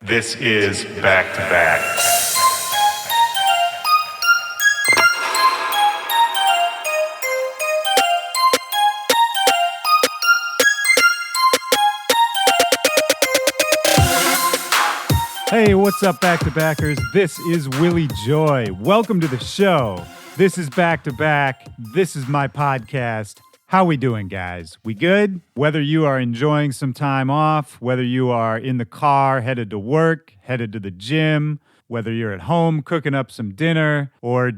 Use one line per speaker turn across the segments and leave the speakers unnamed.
This is Back to Back.
Hey, what's up, Back-to-Backers? This is Willy Joy. Welcome to the show. This is Back to Back. This is my podcast. How we doing, guys? We good? Whether you are enjoying some time off, whether you are in the car, headed to work, headed to the gym, whether you're at home cooking up some dinner, or,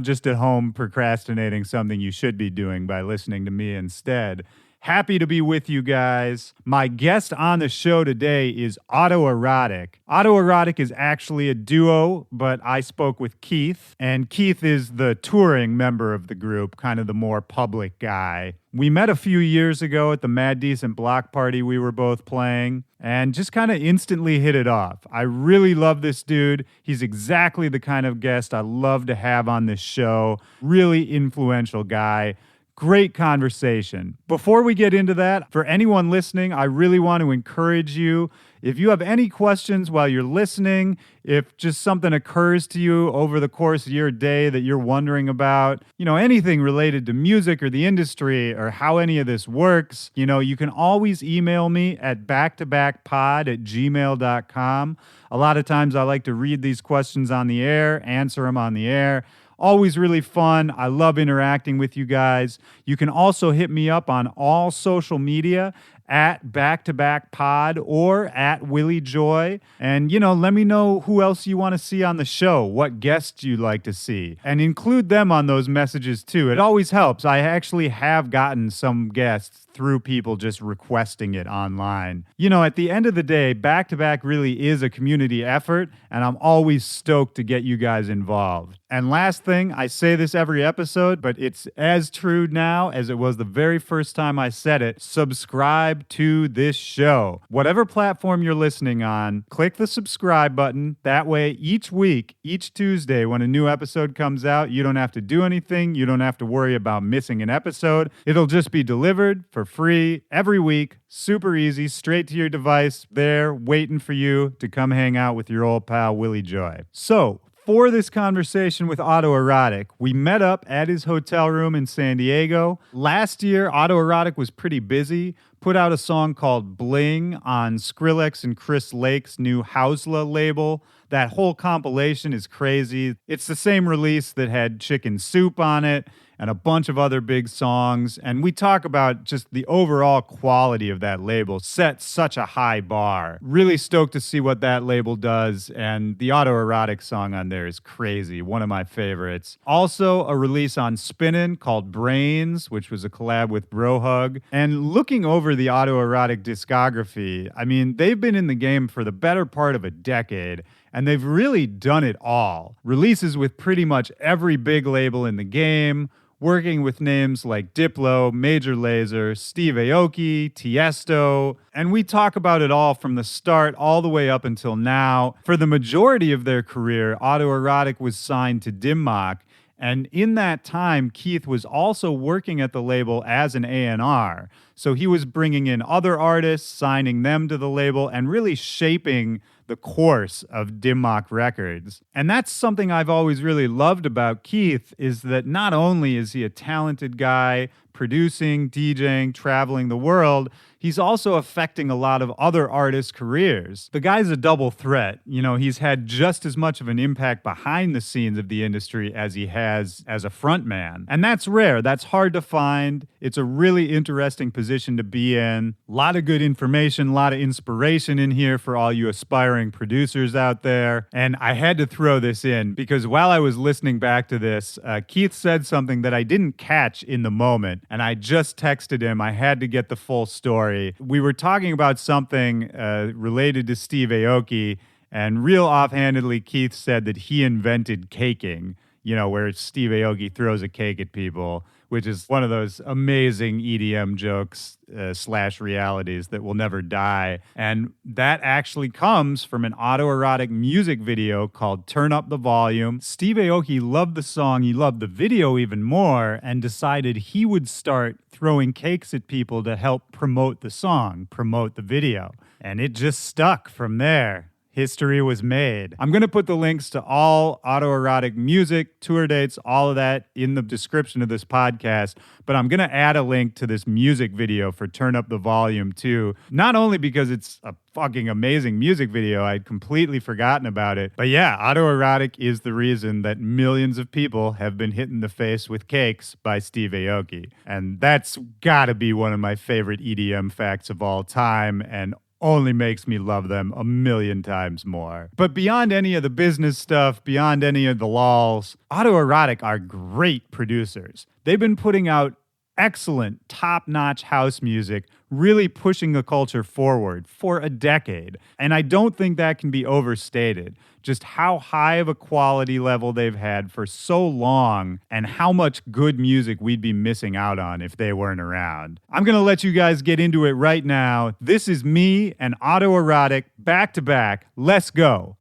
just at home procrastinating something you should be doing by listening to me instead. Happy to be with you guys. My guest on the show today is Autoerotique. Autoerotique is actually a duo, but I spoke with Keith, and Keith is the touring member of the group, kind of the more public guy. We met a few years ago at the Mad Decent block party we were both playing, and just kind of instantly hit it off. I really love this dude. He's exactly the kind of guest I love to have on this show. Really influential guy. Great conversation. Before we get into that, for anyone listening, I really want to encourage you, if you have any questions while you're listening, if just something occurs to you over the course of your day that you're wondering about, anything related to music or the industry or how any of this works, you can always email me at backtobackpod@gmail.com. A lot of times I like to read these questions on the air, answer them on the air. Always really fun. I love interacting with you guys. You can also hit me up on all social media at back-to-back-pod or at Willy Joy. And, let me know who else you want to see on the show, what guests you'd like to see, and include them on those messages too. It always helps. I actually have gotten some guests through people just requesting it online. At the end of the day, Back-to-Back really is a community effort, and I'm always stoked to get you guys involved. And last thing, I say this every episode, but it's as true now as it was the very first time I said it. Subscribe to this show. Whatever platform you're listening on, click the subscribe button. That way, each week, each Tuesday, when a new episode comes out, you don't have to do anything. You don't have to worry about missing an episode. It'll just be delivered for free every week. Super easy, straight to your device, there, waiting for you to come hang out with your old pal, Willy Joy. So, for this conversation with Autoerotique, we met up at his hotel room in San Diego. Last year, Autoerotique was pretty busy, put out a song called Bling on Skrillex and Chris Lake's new Housela label. That whole compilation is crazy. It's the same release that had Chicken Soup on it and a bunch of other big songs. And we talk about just the overall quality of that label. Set such a high bar. Really stoked to see what that label does. And the Autoerotique song on there is crazy. One of my favorites. Also, a release on Spinnin' called Brains, which was a collab with Brohug. And looking over the Autoerotique discography, they've been in the game for the better part of a decade. And they've really done it all. Releases with pretty much every big label in the game, working with names like Diplo, Major Lazer, Steve Aoki, Tiesto, and we talk about it all from the start all the way up until now. For the majority of their career, Autoerotique was signed to Dim Mak, and in that time, Keith was also working at the label as an A&R. So he was bringing in other artists, signing them to the label, and really shaping the course of Dim Mak Records. And that's something I've always really loved about Keith, is that not only is he a talented guy, producing, DJing, traveling the world, he's also affecting a lot of other artists' careers. The guy's a double threat. He's had just as much of an impact behind the scenes of the industry as he has as a frontman. And that's rare. That's hard to find. It's a really interesting position to be in. A lot of good information, a lot of inspiration in here for all you aspiring producers out there. And I had to throw this in because while I was listening back to this, Keith said something that I didn't catch in the moment. And I just texted him. I had to get the full story. We were talking about something related to Steve Aoki, and real offhandedly, Keith said that he invented caking, where Steve Aoki throws a cake at people, which is one of those amazing EDM jokes slash realities that will never die. And that actually comes from an Autoerotique music video called Turn Up the Volume. Steve Aoki loved the song, he loved the video even more, and decided he would start throwing cakes at people to help promote the song, promote the video. And it just stuck from there. history was made. I'm going to put the links to all Autoerotic music, tour dates, all of that in the description of this podcast, but I'm going to add a link to this music video for Turn Up the Volume too, not only because it's a fucking amazing music video, I'd completely forgotten about it, but yeah, Autoerotic is the reason that millions of people have been hit in the face with Cakes by Steve Aoki, and that's gotta be one of my favorite EDM facts of all time, and only makes me love them a million times more. But beyond any of the business stuff, beyond any of the lols, Autoerotic are great producers. They've been putting out excellent, top-notch house music, really pushing the culture forward for a decade. And I don't think that can be overstated, just how high of a quality level they've had for so long and how much good music we'd be missing out on if they weren't around. I'm going to let you guys get into it right now. This is me and Autoerotic back to back. Let's go.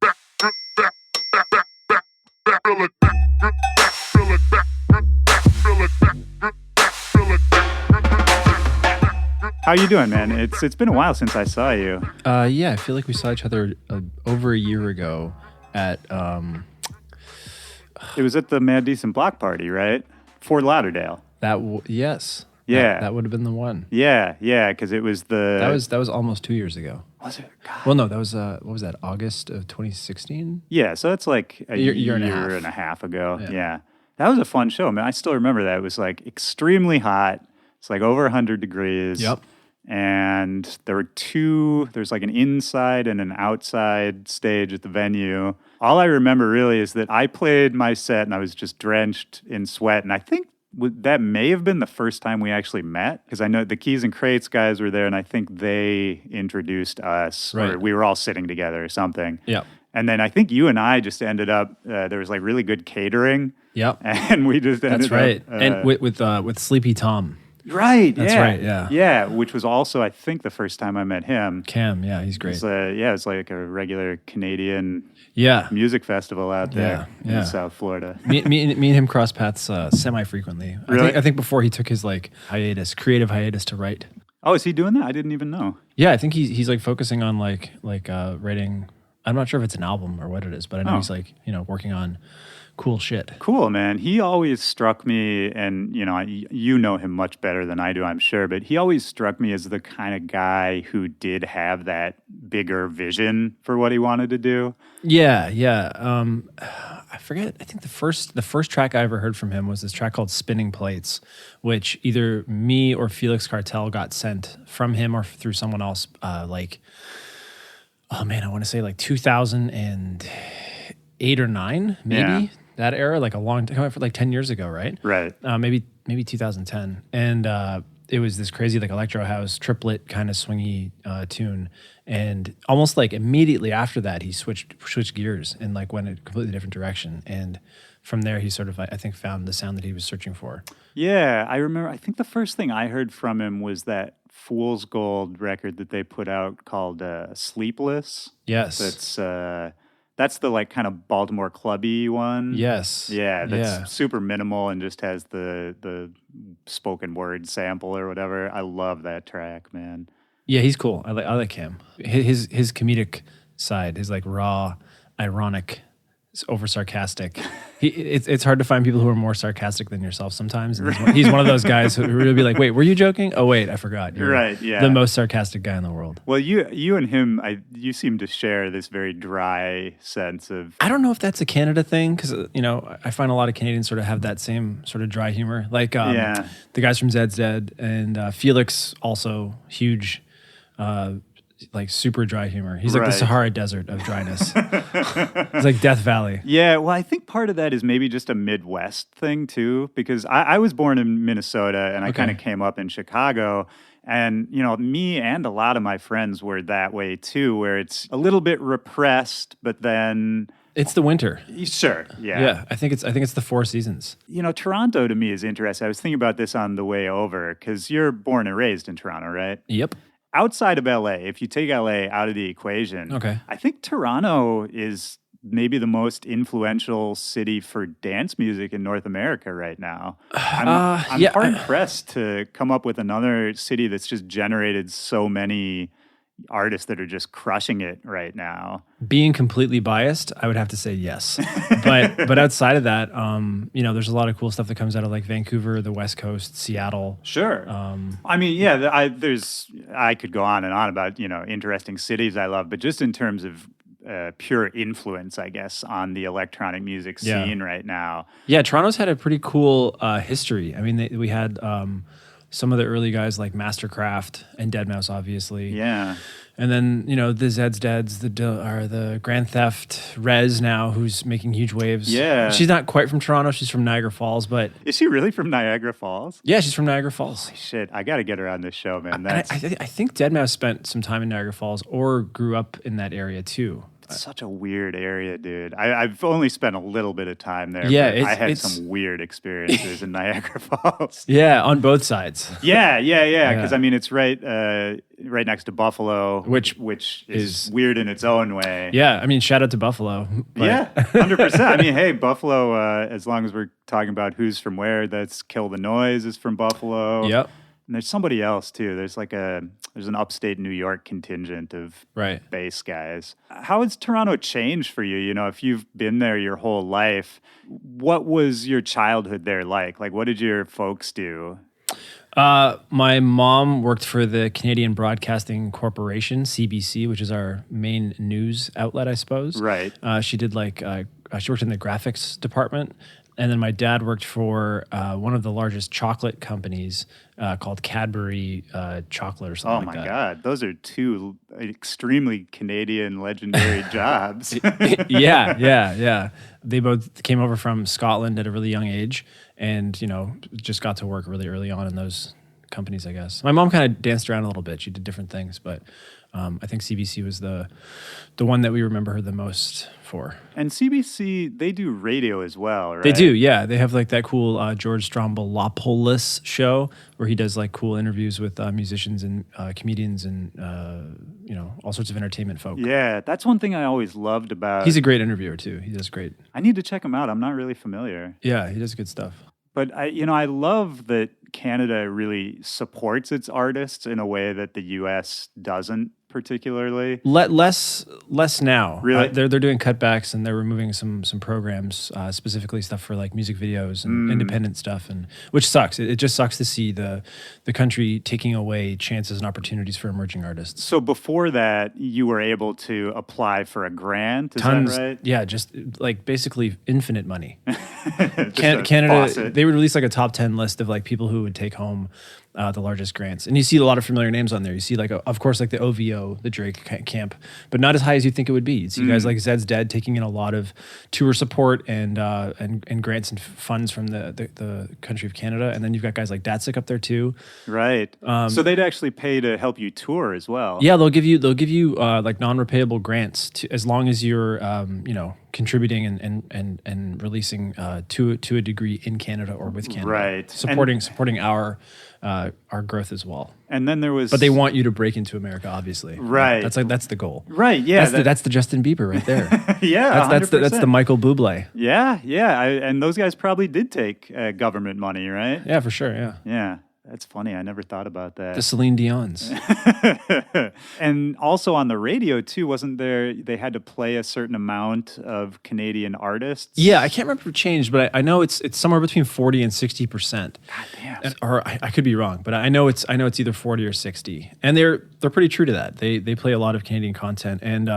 How you doing, man? It's been a while since I saw you.
Yeah, I feel like we saw each other over a year ago at...
It was at the Mad Decent Block Party, right? Fort Lauderdale.
Yes.
Yeah.
That would have been the one.
Yeah, because it was the...
That was almost 2 years ago.
Was it? God.
Well, no, that was, what was that, August of 2016?
Yeah, so that's like a year
and a half
ago. Yeah. That was a fun show, man. I still remember that. It was like extremely hot. It's like over 100 degrees.
Yep.
And there's like an inside and an outside stage at the venue. All I remember really is that I played my set and I was just drenched in sweat. And I think that may have been the first time we actually met, because I know the Keys N Krates guys were there and I think they introduced us.
Right.
Or we were all sitting together or something.
Yeah.
And then I think you and I just ended up, there was like really good catering.
Yep.
And we just ended
That's right.
up.
And with Sleepy Tom.
Right,
That's right, yeah.
Yeah, which was also, I think, the first time I met him.
Cam, yeah, he's great.
It's like a regular Canadian
Yeah.
music festival out there
Yeah.
in South Florida.
Me and him cross paths semi-frequently.
Really?
I think before he took his like creative hiatus to write.
Oh, is he doing that? I didn't even know.
Yeah, I think he's like focusing on like writing. I'm not sure if it's an album or what it is, but I know he's like, working on cool shit.
Cool, man. He always struck me, and you know him much better than I do, I'm sure, but he always struck me as the kind of guy who did have that bigger vision for what he wanted to do.
Yeah. I forget. I think the first track I ever heard from him was this track called "Spinning Plates," which either me or Felix Cartel got sent from him or through someone else. I want to say like 2008 or 9, maybe. Yeah. That era, like a long time, like 10 years ago, right?
Right.
Maybe 2010. And it was this crazy like electro house triplet kind of swingy tune. And almost like immediately after that, he switched gears and like went a completely different direction. And from there, he sort of, I think, found the sound that he was searching for. Yeah,
I remember, I think the first thing I heard from him was that Fool's Gold record that they put out called Sleepless.
Yes.
That's the like kind of Baltimore clubby one.
Yes.
Yeah, that's super minimal and just has the spoken word sample or whatever. I love that track, man.
Yeah, he's cool. I like him. His comedic side, his like raw, ironic, over sarcastic. It's hard to find people who are more sarcastic than yourself sometimes. And he's one of those guys who really be like, wait, were you joking? Oh, wait, I forgot. You're
right, yeah.
The most sarcastic guy in the world.
Well, you and him, you seem to share this very dry sense of...
I don't know if that's a Canada thing, because, I find a lot of Canadians sort of have that same sort of dry humor. Like the guys from Zed's Dead and Felix, also huge... like super dry humor. He's like the Sahara Desert of dryness. It's like Death Valley.
Yeah, well, I think part of that is maybe just a Midwest thing too, because I was born in Minnesota and I kind of came up in Chicago. And, me and a lot of my friends were that way too, where it's a little bit repressed, but then...
It's the winter.
Sure, yeah.
Yeah, I think it's the 4 seasons.
Toronto to me is interesting. I was thinking about this on the way over, because you're born and raised in Toronto, right?
Yep.
Outside of LA, if you take LA out of the equation, I think Toronto is maybe the most influential city for dance music in North America right now. I'm hard pressed to come up with another city that's just generated so many artists that are just crushing it right now.
Being completely biased, I would have to say yes. But outside of that, there's a lot of cool stuff that comes out of like Vancouver, the West Coast, Seattle.
Sure. I mean, yeah, I could go on and on about, interesting cities I love, but just in terms of pure influence, I guess, on the electronic music scene right now.
Yeah, Toronto's had a pretty cool history. I mean, we had some of the early guys like Mastercraft and Deadmau5, obviously.
Yeah.
And then, the Zed's Deads, the Grand Theft, Rez now, who's making huge waves.
Yeah.
She's not quite from Toronto. She's from Niagara Falls, but...
Is she really from Niagara Falls?
Yeah, she's from Niagara Falls.
Holy shit. I got to get her on this show, man.
I think Deadmau5 spent some time in Niagara Falls or grew up in that area, too.
It's such a weird area, dude. I've only spent a little bit of time there.
Yeah,
but I had some weird experiences in Niagara Falls.
Yeah, on both sides.
Yeah. Because I mean, it's right next to Buffalo, which is weird in its own way.
Yeah, I mean, shout out to Buffalo.
Yeah, 100%. I mean, hey, Buffalo. As long as we're talking about who's from where, that's Kill the Noise is from Buffalo.
Yep.
And there's somebody else too. There's an upstate New York contingent of bass guys. How has Toronto changed for you? If you've been there your whole life, what was your childhood there like? Like, what did your folks do?
My mom worked for the Canadian Broadcasting Corporation, CBC, which is our main news outlet, I suppose.
Right.
She did she worked in the graphics department. And then my dad worked for one of the largest chocolate companies called Cadbury Chocolate or something like that. Oh, my
God. Those are two extremely Canadian legendary jobs.
Yeah. They both came over from Scotland at a really young age and, just got to work really early on in those companies, I guess. My mom kind of danced around a little bit. She did different things, but I think CBC was the one that we remember her the most for.
And CBC, they do radio as well, right?
They do, yeah. They have like that cool George Stroumboulopoulos show where he does like cool interviews with musicians and comedians and all sorts of entertainment folk.
Yeah, that's one thing I always loved about.
He's a great interviewer too. He does great.
I need to check him out. I'm not really familiar.
Yeah, he does good stuff.
But I love that Canada really supports its artists in a way that the U.S. doesn't particularly.
Less now.
Really?
They're doing cutbacks and they're removing some programs, specifically stuff for like music videos and independent stuff, and which sucks. It just sucks to see the country taking away chances and opportunities for emerging artists.
So before that, you were able to apply for a grant. Is
Tons,
that right?
Yeah, just like basically infinite money.
Canada, faucet.
They would release like a top 10 list of like people who would take home the largest grants. And you see a lot of familiar names on there. You see like, of course, like the OVO, the Drake camp, but not as high as you think it would be. You see guys like Zed's Dead taking in a lot of tour support and grants and funds from the country of Canada. And then you've got guys like Datsik up there too.
Right. So they'd actually pay to help you tour as well.
Yeah, they'll give you like non-repayable grants as long as you're contributing and releasing to a degree in Canada or with Canada.
Right.
Supporting our growth as well.
And then there was,
but they want you to break into America, obviously.
Right.
That's the goal.
Right. Yeah.
That's the Justin Bieber right there.
Yeah.
That's the Michael Bublé.
Yeah. Yeah. And those guys probably did take government money, right?
Yeah, for sure. Yeah.
Yeah. That's funny. I never thought about that.
The Celine Dion's.
And also on the radio, too, wasn't there, they had to play a certain amount of Canadian artists?
Yeah, I can't remember if it changed, but I know it's somewhere between 40 and 60%.
God damn.
Or I could be wrong, but I know it's either 40 or 60. And they're pretty true to that. They play a lot of Canadian content, and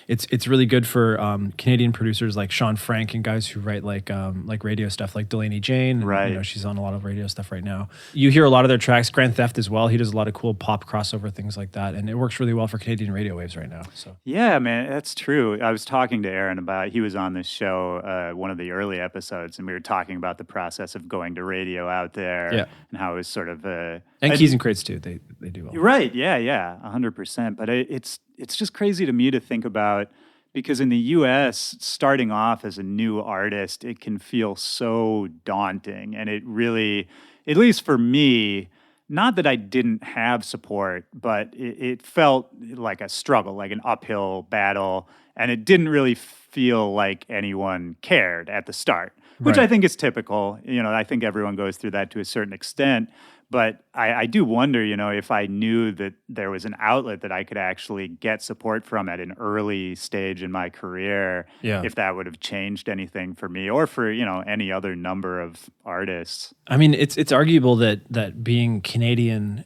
it's really good for Canadian producers like Sean Frank and guys who write like radio stuff like Delaney Jane.
Right.
She's on a lot of radio stuff right now. You hear a lot of their tracks. Grand Theft as well. He does a lot of cool pop crossover things like that, and it works really well for Canadian radio waves right now. So
yeah, man, that's true. I was talking to Aaron about, he was on this show, one of the early episodes, and we were talking about the process of going to radio out there and how it was sort of
and Keys N Krates too. They do well.
Right? Yeah, 100%. But it's just crazy to me to think about. Because in the U.S., starting off as a new artist, it can feel so daunting. And it really, at least for me, not that I didn't have support, but it felt like a struggle, like an uphill battle. And it didn't really feel like anyone cared at the start, which I think is typical. I think everyone goes through that to a certain extent. But I do wonder, if I knew that there was an outlet that I could actually get support from at an early stage in my career, if that would have changed anything for me or for, any other number of artists.
I mean, it's arguable that being Canadian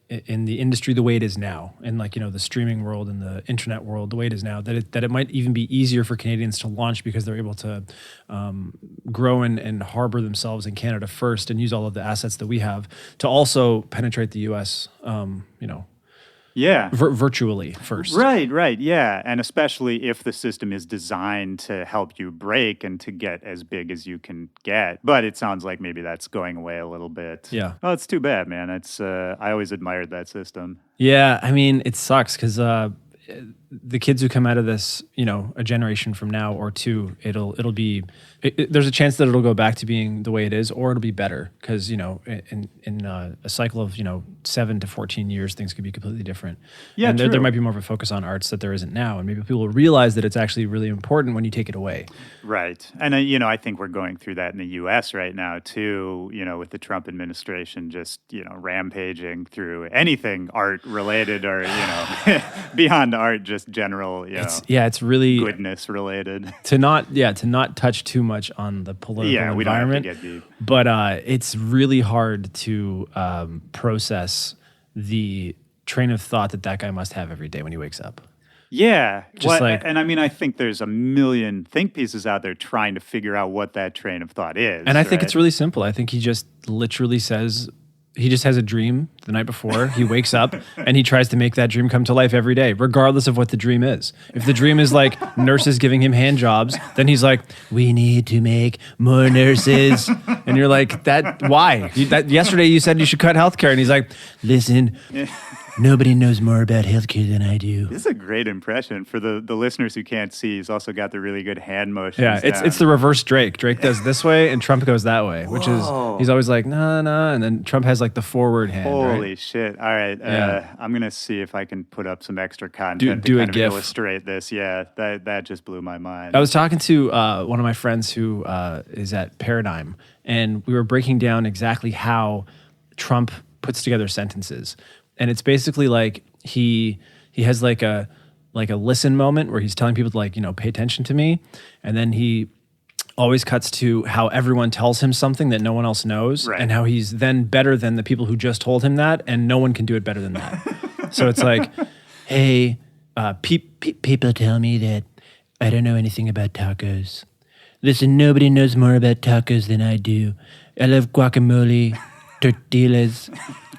in the industry the way it is now, in like, the streaming world and the internet world the way it is now, that it might even be easier for Canadians to launch because they're able to grow and harbor themselves in Canada first and use all of the assets that we have to also penetrate the U.S. Virtually first.
Right, yeah. And especially if the system is designed to help you break and to get as big as you can get. But it sounds like maybe that's going away a little bit.
Yeah.
Oh, it's too bad, man. I always admired that system.
Yeah, I mean, it sucks because the kids who come out of this, a generation from now or two, it'll be, there's a chance that it'll go back to being the way it is, or it'll be better because, in a cycle of, 7 to 14 years, things could be completely different.
Yeah,
and
true.
There might be more of a focus on arts that there isn't now. And maybe people will realize that it's actually really important when you take it away.
Right. And, I think we're going through that in the U.S. right now, too, with the Trump administration just, rampaging through anything art related or, beyond art, just general,
it's really
goodness related.
To not touch too much on the political environment.
Don't have to get deep.
But it's really hard to process the train of thought that guy must have every day when he wakes up.
Yeah. And I mean, I think there's a million think pieces out there trying to figure out what that train of thought is.
And I think it's really simple. I think he just literally says, he just has a dream the night before. He wakes up and he tries to make that dream come to life every day, regardless of what the dream is. If the dream is like nurses giving him hand jobs, then he's like, we need to make more nurses. And you're like, why? Yesterday you said you should cut healthcare. And he's like, listen, nobody knows more about healthcare than I do.
This is a great impression. For the listeners who can't see, he's also got the really good hand motions.
Yeah, it's the reverse Drake. Drake does this way and Trump goes that way, which is, he's always like, nah, and then Trump has like the forward hand.
Holy
right?
shit. All right. I'm going to see if I can put up some extra content
do
to
a
kind of
GIF.
illustrate this. Yeah, that just blew my mind.
I was talking to one of my friends who is at Paradigm, and we were breaking down exactly how Trump puts together sentences. And it's basically like he has like a listen moment where he's telling people to like, pay attention to me. And then he always cuts to how everyone tells him something that no one else knows,
right.
And how he's then better than the people who just told him that, and no one can do it better than that. So it's like, hey, people tell me that I don't know anything about tacos. Listen, nobody knows more about tacos than I do. I love guacamole, tortillas,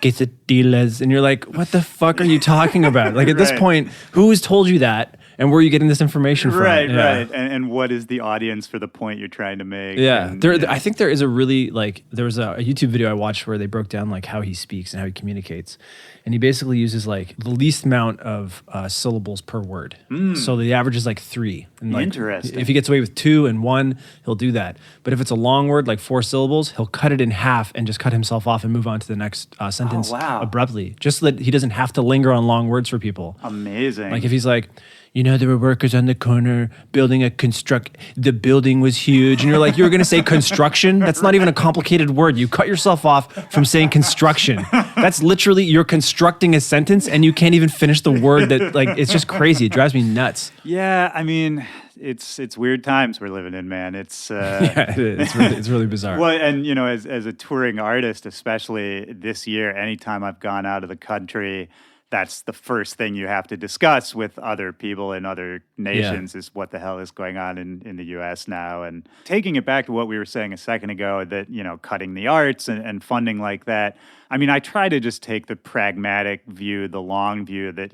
quesadillas, and you're like, what the fuck are you talking about? Like at this point, who has told you that? And where are you getting this information from?
Right. And what is the audience for the point you're trying to make?
Yeah. I think there is a really, there was a YouTube video I watched where they broke down like how he speaks and how he communicates. And he basically uses like the least amount of syllables per word. So the average is like 3. And like,
interesting.
If he gets away with 2 and 1, he'll do that. But if it's a long word, like 4 syllables, he'll cut it in half and just cut himself off and move on to the next sentence abruptly. Just so that he doesn't have to linger on long words for people.
Amazing.
Like if he's like, there were workers on the corner building the building was huge. And you're like, you're going to say construction? That's not even a complicated word. You cut yourself off from saying construction. That's literally, you're constructing a sentence and you can't even finish the word that, it's just crazy. It drives me nuts.
Yeah, I mean, it's weird times we're living in, man. It's
it's really bizarre.
Well, and as a touring artist, especially this year, anytime I've gone out of the country, that's the first thing you have to discuss with other people in other nations is what the hell is going on in the U.S. now. And taking it back to what we were saying a second ago, that, cutting the arts and funding like that, I mean, I try to just take the pragmatic view, the long view that,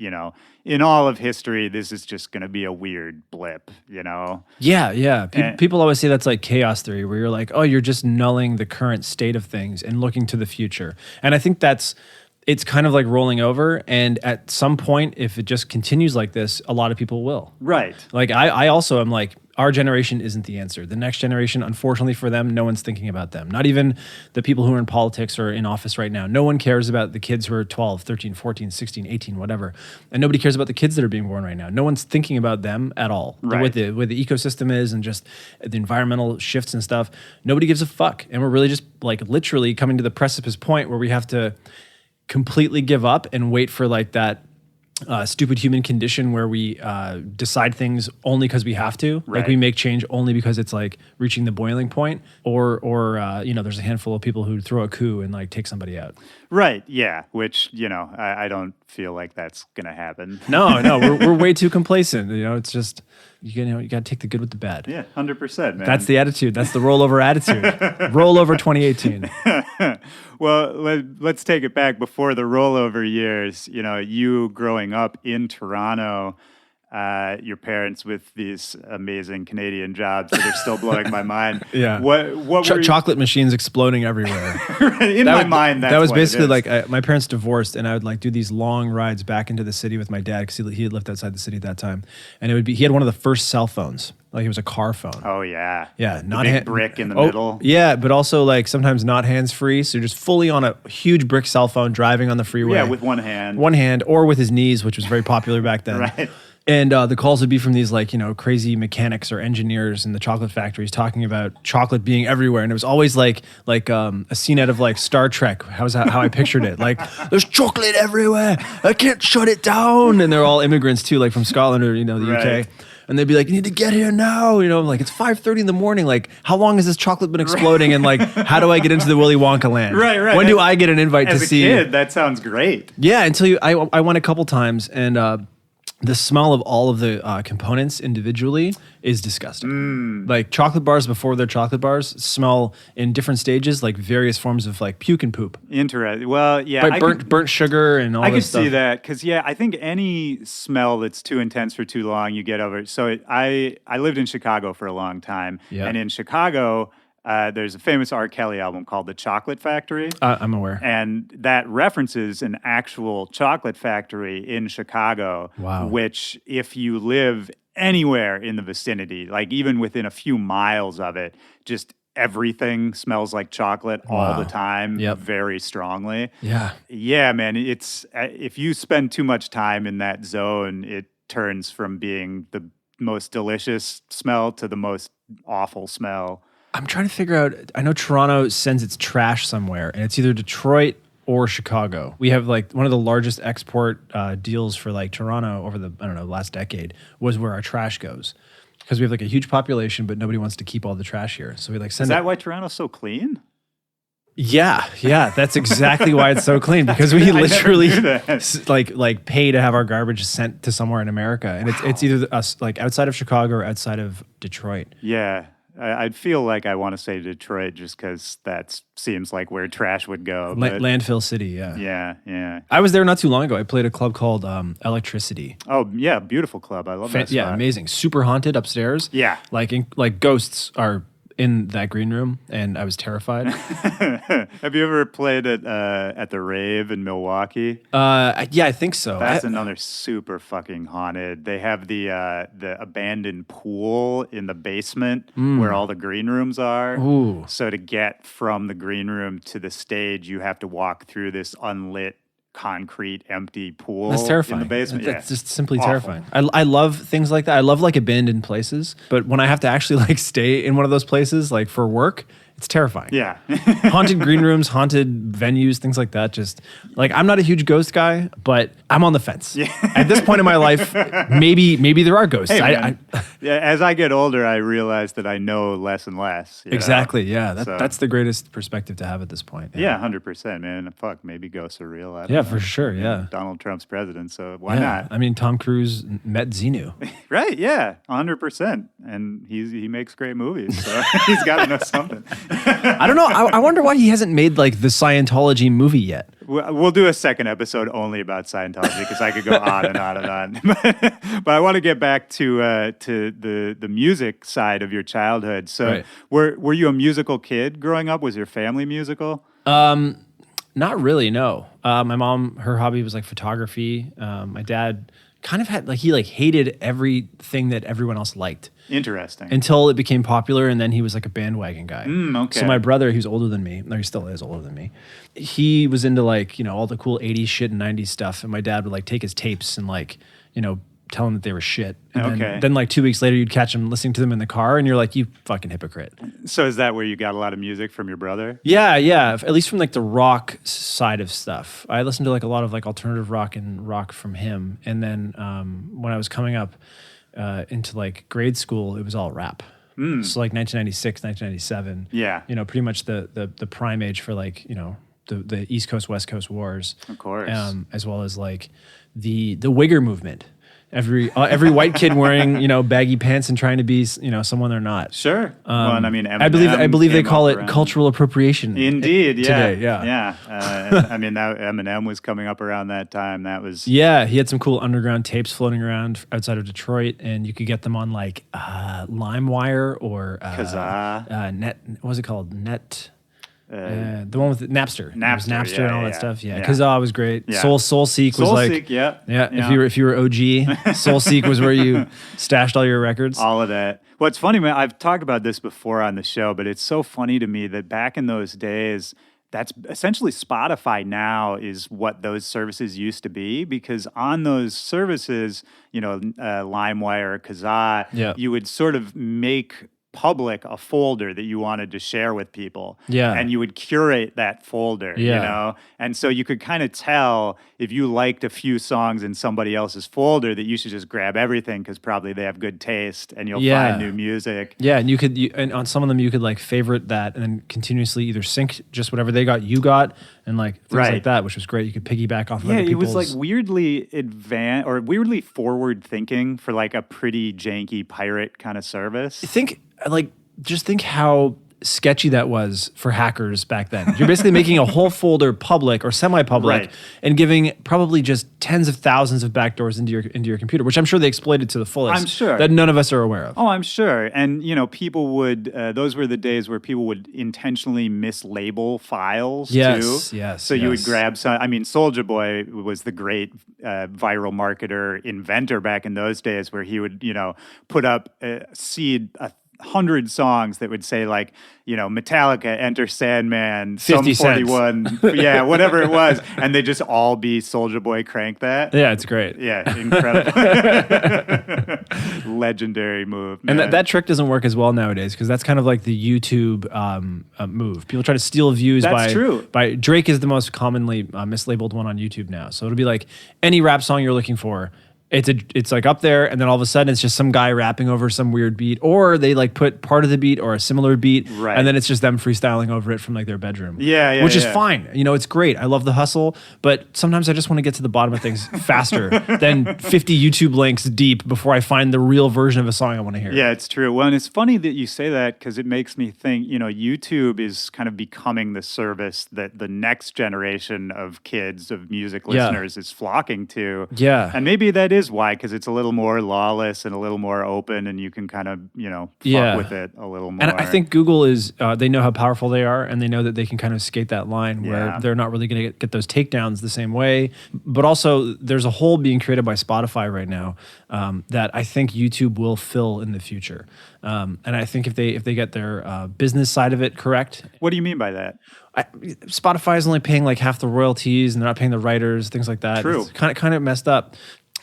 in all of history, this is just going to be a weird blip,
Yeah. People always say that's like chaos theory, where you're like, oh, you're just nulling the current state of things and looking to the future. And I think that's it's kind of like rolling over. And at some point, if it just continues like this, a lot of people will.
Right.
Like I also am like, our generation isn't the answer. The next generation, unfortunately for them, no one's thinking about them. Not even the people who are in politics or in office right now. No one cares about the kids who are 12, 13, 14, 16, 18, whatever. And nobody cares about the kids that are being born right now. No one's thinking about them at all.
Right.
The way the ecosystem is and just the environmental shifts and stuff. Nobody gives a fuck. And we're really just like literally coming to the precipice point where we have to completely give up and wait for like that stupid human condition where we decide things only because we have to.
Right.
Like we make change only because it's like reaching the boiling point, or there's a handful of people who throw a coup and like take somebody out.
Right. Yeah. Which, I don't feel like that's going to happen.
No, we're way too complacent. It's just you got to take the good with the bad.
Yeah, 100%, man.
That's the attitude. That's the rollover attitude. Rollover 2018.
Well, let's take it back before the rollover years. You growing up in Toronto, your parents with these amazing Canadian jobs that are still blowing my mind.
Yeah.
What were
chocolate machines exploding everywhere.
in my mind?
That was
what it
basically
is.
like my parents divorced, and I would like do these long rides back into the city with my dad because he had lived outside the city at that time, and he had one of the first cell phones. Like it was a car phone.
Oh yeah,
yeah,
the
not
big brick in the middle.
Yeah, but also like sometimes not hands free, so you're just fully on a huge brick cell phone driving on the freeway.
Yeah, with one hand,
or with his knees, which was very popular back then.
Right.
And the calls would be from these like crazy mechanics or engineers in the chocolate factories talking about chocolate being everywhere, and it was always like a scene out of like Star Trek. How I pictured it? Like there's chocolate everywhere. I can't shut it down, and they're all immigrants too, like from Scotland or the
Right.
UK. And they'd be like, "You need to get here now." Like it's 5:30 in the morning. Like, how long has this chocolate been exploding? And like, how do I get into the Willy Wonka land?
Right.
When do I get an invite to see?
As a kid, that sounds great.
Yeah, until I went a couple times, and the smell of all of the components individually is disgusting. Like chocolate bars before they're chocolate bars smell in different stages, like various forms of like puke and poop.
Interesting. Well, yeah,
Like burnt sugar and all
I
this
could
stuff.
see that because I think any smell that's too intense for too long, you get over it. So I lived in Chicago for a long time,
Yeah.
and in Chicago, there's a famous R. Kelly album called "The Chocolate Factory,"
I'm aware.
and that references an actual chocolate factory in Chicago.
Wow.
Which, if you live anywhere in the vicinity, like even within a few miles of it, just everything smells like chocolate all the time,
Yep.
very strongly.
Yeah.
Yeah, man. It's if you spend too much time in that zone, it turns from being the most delicious smell to the most awful smell.
I'm trying to figure out. I know Toronto sends its trash somewhere, and it's either Detroit or Chicago. We have like one of the largest export deals for like Toronto over the last decade was where our trash goes, because we have like a huge population, but nobody wants to keep all the trash here. So we like send
Is
it.
that why Toronto's so clean?
Yeah, that's exactly why it's so clean, because we
I never
literally
knew that.
like pay to have our garbage sent to somewhere in America, and it's either us like outside of Chicago or outside of Detroit.
Yeah. I'd feel like I want to say Detroit just because that seems like where trash would go. But
Landfill City, yeah.
Yeah.
I was there not too long ago. I played a club called Electricity.
Oh, yeah. Beautiful club. I love that spot.
Yeah, amazing. Super haunted upstairs.
Yeah.
Like ghosts are in that green room, and I was terrified.
Have you ever played at the Rave in Milwaukee?
Yeah, I think so.
That's another super fucking haunted. They have the abandoned pool in the basement where all the green rooms are.
Ooh.
So to get from the green room to the stage, you have to walk through this unlit concrete empty pool.
That's terrifying.
In the basement.
That's
Yeah.
just simply
Awful.
terrifying. I love things like that. I love like abandoned places, but when I have to actually like stay in one of those places like for work, it's terrifying.
Yeah.
Haunted green rooms, haunted venues, things like that. Just like I'm not a huge ghost guy, but I'm on the fence.
Yeah.
At this point in my life, maybe there are ghosts.
Hey, man. Yeah, as I get older, I realize that I know less and less. You know?
Exactly. Yeah.
So-
That's the greatest perspective to have at this point.
Yeah, 100%, man. Fuck, maybe ghosts are real. I don't
Yeah,
know.
for sure. Yeah.
Donald Trump's president, so why
Yeah.
not?
I mean, Tom Cruise met Xenu.
Right? Yeah, 100%. And he makes great movies, so he's got to know something.
I don't know. I wonder why he hasn't made like the Scientology movie yet.
We'll do a second episode only about Scientology because I could go on and on and on. But I want to get back to the music side of your childhood. So,
Right.
were you a musical kid growing up? Was your family musical?
Not really, no. My mom, her hobby was like photography. My dad kind of had he hated everything that everyone else liked.
Interesting.
Until it became popular, and then he was like a bandwagon guy.
Okay.
So my brother, who's older than me, no, he still is older than me. He was into all the cool 80s shit and 90s stuff, and my dad would take his tapes and tell him that they were shit. And then 2 weeks later, you'd catch him listening to them in the car, and you're like, you fucking hypocrite.
So is that where you got a lot of music from your brother?
Yeah. At least from the rock side of stuff. I listened to a lot of alternative rock and rock from him. And then when I was coming up into grade school, it was all rap. So 1996, 1997.
Yeah.
Pretty much the prime age for the East Coast, West Coast wars.
Of course.
As well as the Wigger movement. Every white kid wearing baggy pants and trying to be someone they're not.
Sure. Well, and I mean,
Eminem I believe they call it
around.
Cultural appropriation.
Indeed. Yeah.
Today. Yeah.
I mean, that Eminem was coming up around that time. That was
he had some cool underground tapes floating around outside of Detroit, and you could get them on LimeWire or
Kazaa.
Net. What was it called? Net. The one with Napster. Napster and all that stuff. Yeah. Kazaa was great.
Yeah.
Soulseek was
Soulseek, yeah.
If you were OG, Soulseek was where you stashed all your records.
All of that. Well, it's funny, man. I've talked about this before on the show, but it's so funny to me that back in those days, that's essentially Spotify now is what those services used to be, because on those services, LimeWire, Kazaa, you would sort of make public a folder that you wanted to share with people.
Yeah.
And you would curate that folder, And so you could kind of tell if you liked a few songs in somebody else's folder that you should just grab everything because probably they have good taste and you'll find new music.
Yeah, and and on some of them you could favorite that and then continuously either sync just whatever they got, you got, and things like that, which was great. You could piggyback off of other people's.
It was weirdly advanced or weirdly forward thinking for a pretty janky pirate kind of service.
Just think how sketchy that was for hackers back then. You're basically making a whole folder public or semi-public and giving probably just tens of thousands of backdoors into your computer, which I'm sure they exploited to the fullest.
I'm sure.
That none of us are aware of.
Oh, I'm sure. And, people would, those were the days where people would intentionally mislabel files too.
Yes.
So you would grab some, Soulja Boy was the great viral marketer inventor back in those days where he would, put up, seed 100 songs that would say Metallica, Enter Sandman,
50
Sum 41, whatever it was, and they just all be Soulja Boy Crank That.
Yeah, it's great.
Yeah, incredible. Legendary move. Man.
And that trick doesn't work as well nowadays because that's kind of like the YouTube move. People try to steal views by Drake is the most commonly mislabeled one on YouTube now. So it'll be any rap song you're looking for. It's up there, and then all of a sudden it's just some guy rapping over some weird beat, or they put part of the beat or a similar beat, and then it's just them freestyling over it from their bedroom. Which is fine. It's great. I love the hustle, but sometimes I just want to get to the bottom of things faster than 50 YouTube links deep before I find the real version of a song I want to hear.
Yeah, it's true. Well, and it's funny that you say that because it makes me think, YouTube is kind of becoming the service that the next generation of kids, of music listeners is flocking to.
Yeah.
And maybe that is why, because it's a little more lawless and a little more open, and you can kind of fuck with it a little more.
And I think Google is they know how powerful they are, and they know that they can kind of skate that line where they're not really going to get those takedowns the same way. But also, there's a hole being created by Spotify right now that I think YouTube will fill in the future. And I think if they get their business side of it correct.
What do you mean by that?
Spotify is only paying half the royalties, and they're not paying the writers, things like that.
True.
It's kind of messed up.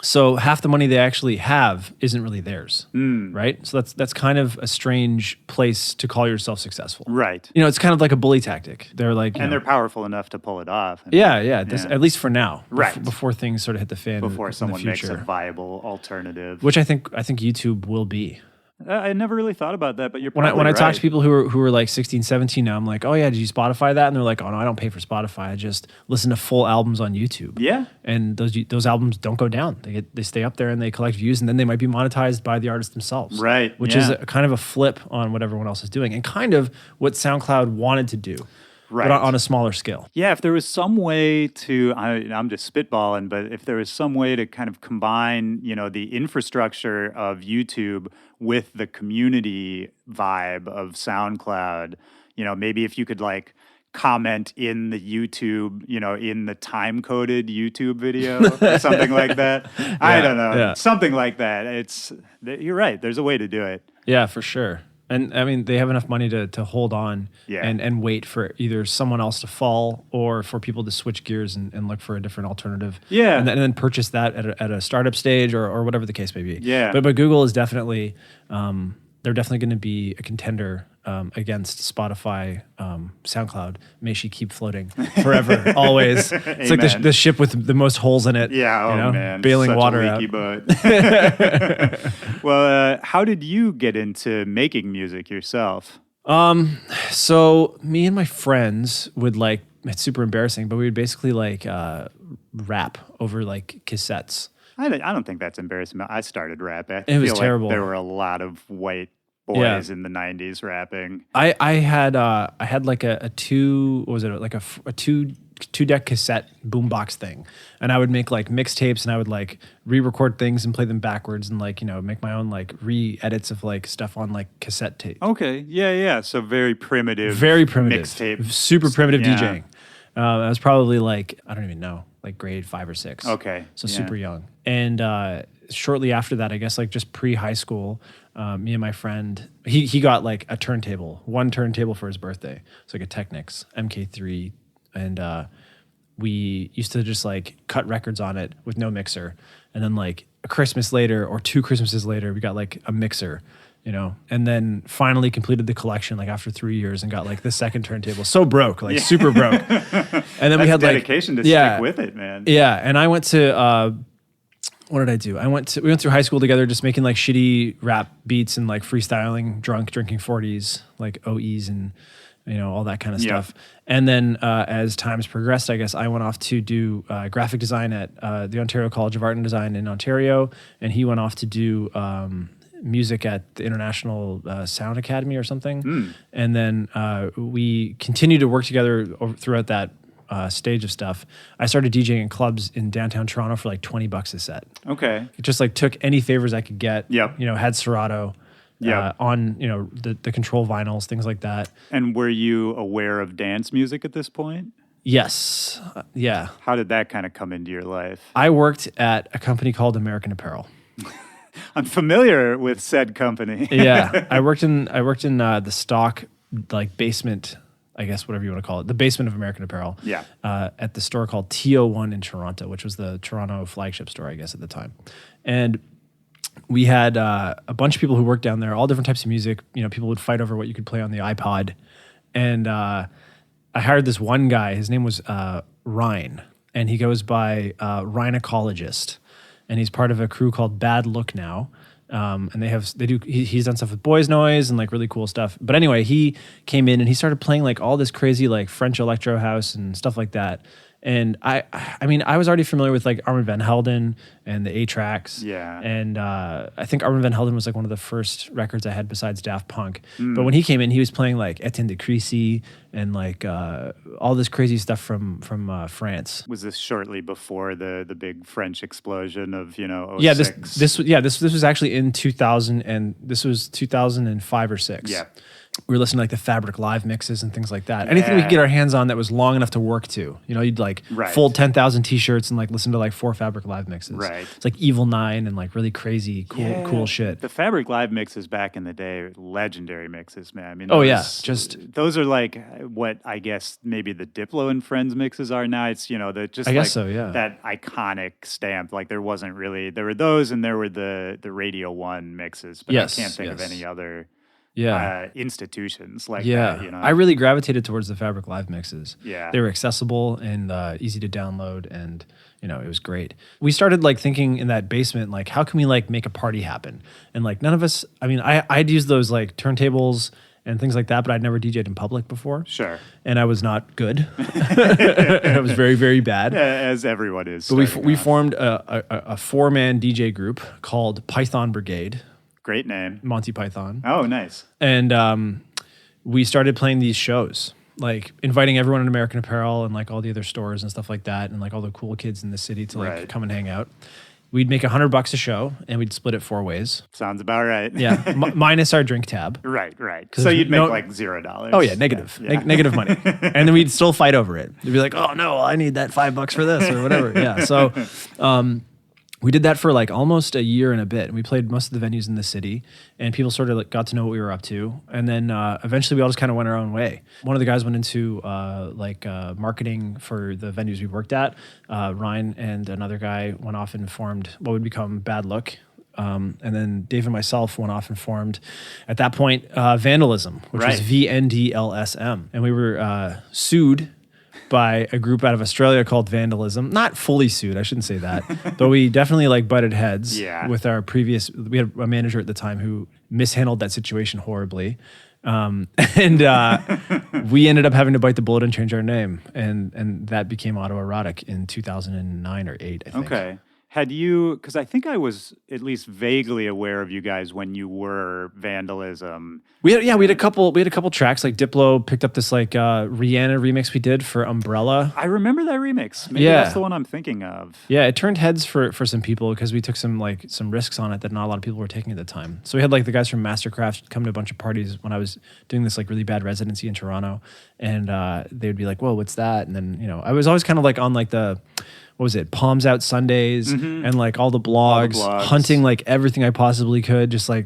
So half the money they actually have isn't really theirs, right? So that's kind of a strange place to call yourself successful.
Right.
It's kind of like a bully tactic. They're
they're powerful enough to pull it off.
At least for now.
Right.
Before things sort of hit the fan.
Before someone
in the
makes
future.
a viable alternative.
Which I think YouTube will be.
I never really thought about that, but you're
when
probably
I talk to people who are 16, 17 now, I'm like, oh yeah, did you Spotify that? And they're like, oh no, I don't pay for Spotify. I just listen to full albums on YouTube.
Yeah.
And those albums don't go down. They stay up there and they collect views, and then they might be monetized by the artist themselves.
Right.
Which is kind of a flip on what everyone else is doing, and kind of what SoundCloud wanted to do. Right. But on a smaller scale.
Yeah, if there was some way to, I'm just spitballing, but if there was some way to kind of combine, the infrastructure of YouTube with the community vibe of SoundCloud, maybe if you could comment in the YouTube, in the time-coded YouTube video or something like that. I don't know.
Yeah.
Something like that. You're right. There's a way to do it.
Yeah, for sure. And I mean, they have enough money to hold on and wait for either someone else to fall or for people to switch gears and look for a different alternative.
Yeah.
And then purchase that at a startup stage or whatever the case may be.
Yeah.
But Google is definitely, they're definitely going to be a contender against Spotify, SoundCloud. May she keep floating forever, always. It's like the ship with the most holes in it.
Yeah, man.
Bailing
Such
water
a leaky
out.
Boat. Well, how did you get into making music yourself?
So me and my friends would it's super embarrassing, but we would basically rap over cassettes.
I don't think that's embarrassing. I started rapping.
It was terrible.
There were a lot of white boys in the 90s rapping.
I had a two deck cassette boombox thing, and I would make mixtapes, and I would re-record things and play them backwards, and make my own re-edits of stuff on cassette tape.
Okay, yeah. So very primitive mixtape,
super primitive DJing. I was probably I don't even know, grade 5 or 6.
Okay,
so super young. And shortly after that, I guess just pre-high school, me and my friend, he got one turntable for his birthday. It's a Technics MK3, and we used to just cut records on it with no mixer. And then a Christmas later or 2 Christmases later, we got a mixer. And then finally completed the collection after 3 years and got the second turntable. So broke, super broke. And then we had
dedication to stick with it, man.
Yeah, and I went to what did I do? We went through high school together, just making shitty rap beats and freestyling, drinking 40s, OEs and all that kind of stuff. And then as times progressed, I guess I went off to do graphic design at the Ontario College of Art and Design in Ontario, and he went off to do music at the International Sound Academy or something. And then we continued to work together throughout that stage of stuff. I started DJing in clubs in downtown Toronto for $20 a set.
Okay.
It just took any favors I could get.
Yep.
Had Serato on the control vinyls, things like that.
And were you aware of dance music at this point?
Yes. Yeah.
How did that kind of come into your life?
I worked at a company called American Apparel.
I'm familiar with said company.
Yeah, I worked in the stock basement, I guess whatever you want to call it, the basement of American Apparel.
Yeah.
At the store called TO1 in Toronto, which was the Toronto flagship store, I guess at the time, and we had a bunch of people who worked down there, all different types of music. People would fight over what you could play on the iPod, and I hired this one guy. His name was Ryan, and he goes by Rhinocologist. And he's part of a crew called Bad Look Now. And he's done stuff with Boys Noise and really cool stuff. But anyway, he came in and he started playing all this crazy French electro house and stuff like that. And I was already familiar with Armin van Helden and the A-Tracks.
Yeah.
And I think Armin van Helden was one of the first records I had besides Daft Punk. But when he came in, he was playing Etienne de Crécy and all this crazy stuff from France.
Was this shortly before the big French explosion of 06?
Yeah, this was actually in 2000, and this was 2005 or 6.
Yeah.
We were listening to the Fabric Live mixes and things like that. Anything we could get our hands on that was long enough to work to. You'd fold 10,000 t-shirts and listen to 4 Fabric Live mixes.
Right.
It's Evil 9 and really crazy, cool shit.
The Fabric Live mixes back in the day, legendary mixes, man.
Those
are what I guess maybe the Diplo and Friends mixes are now. It's I
guess so, yeah.
That iconic stamp. There were those, and there were the Radio 1 mixes, but I can't think of any other institutions that.
I really gravitated towards the Fabric Live mixes.
Yeah.
They were accessible and easy to download, and it was great. We started thinking in that basement, how can we make a party happen? And none of us, I'd used those turntables and things like that, but I'd never DJed in public before.
Sure.
And I was not good. I was very, very bad.
As everyone is.
But we formed a 4-man DJ group called Python Brigade.
Great name.
Monty Python.
Oh, nice.
And we started playing these shows, inviting everyone in American Apparel and all the other stores and stuff like that, and all the cool kids in the city to come and hang out. we'd make $100 a show, and we'd split it 4 ways.
Sounds about right.
Yeah, minus our drink tab.
Right. So you'd make like $0.
Oh yeah, negative, negative money, and then we'd still fight over it. We'd be like, oh no, I need that $5 for this or whatever. Yeah, so. We did that for like almost a year and a bit. And we played most of the venues in the city, and people sort of like got to know what we were up to. And then eventually we all just kind of went our own way. One of the guys went into marketing for the venues we worked at. Ryan and another guy went off and formed what would become Bad Look. And then Dave and myself went off and formed, at that point, Vandalism, which was VNDLSM. And we were sued by a group out of Australia called Vandalism. Not fully sued, I shouldn't say that, but we definitely like butted heads with our previous. We had a manager at the time who mishandled that situation horribly, and we ended up having to bite the bullet and change our name, and that became Autoerotique in 2009 or 8, I think.
Okay. Had you, because I think I was at least vaguely aware of you guys when you were Vandalism.
We had a couple tracks. Like Diplo picked up this like Rihanna remix we did for Umbrella.
I remember that remix. Maybe that's the one I'm thinking of.
Yeah, it turned heads for some people because we took some risks on it that not a lot of people were taking at the time. So we had like the guys from Mastercraft come to a bunch of parties when I was doing this like really bad residency in Toronto, and they would be like, "Whoa, what's that?" And then I was always kind of like on like the. What was it? Palms Out Sundays and like all the blogs, hunting like everything I possibly could, just like,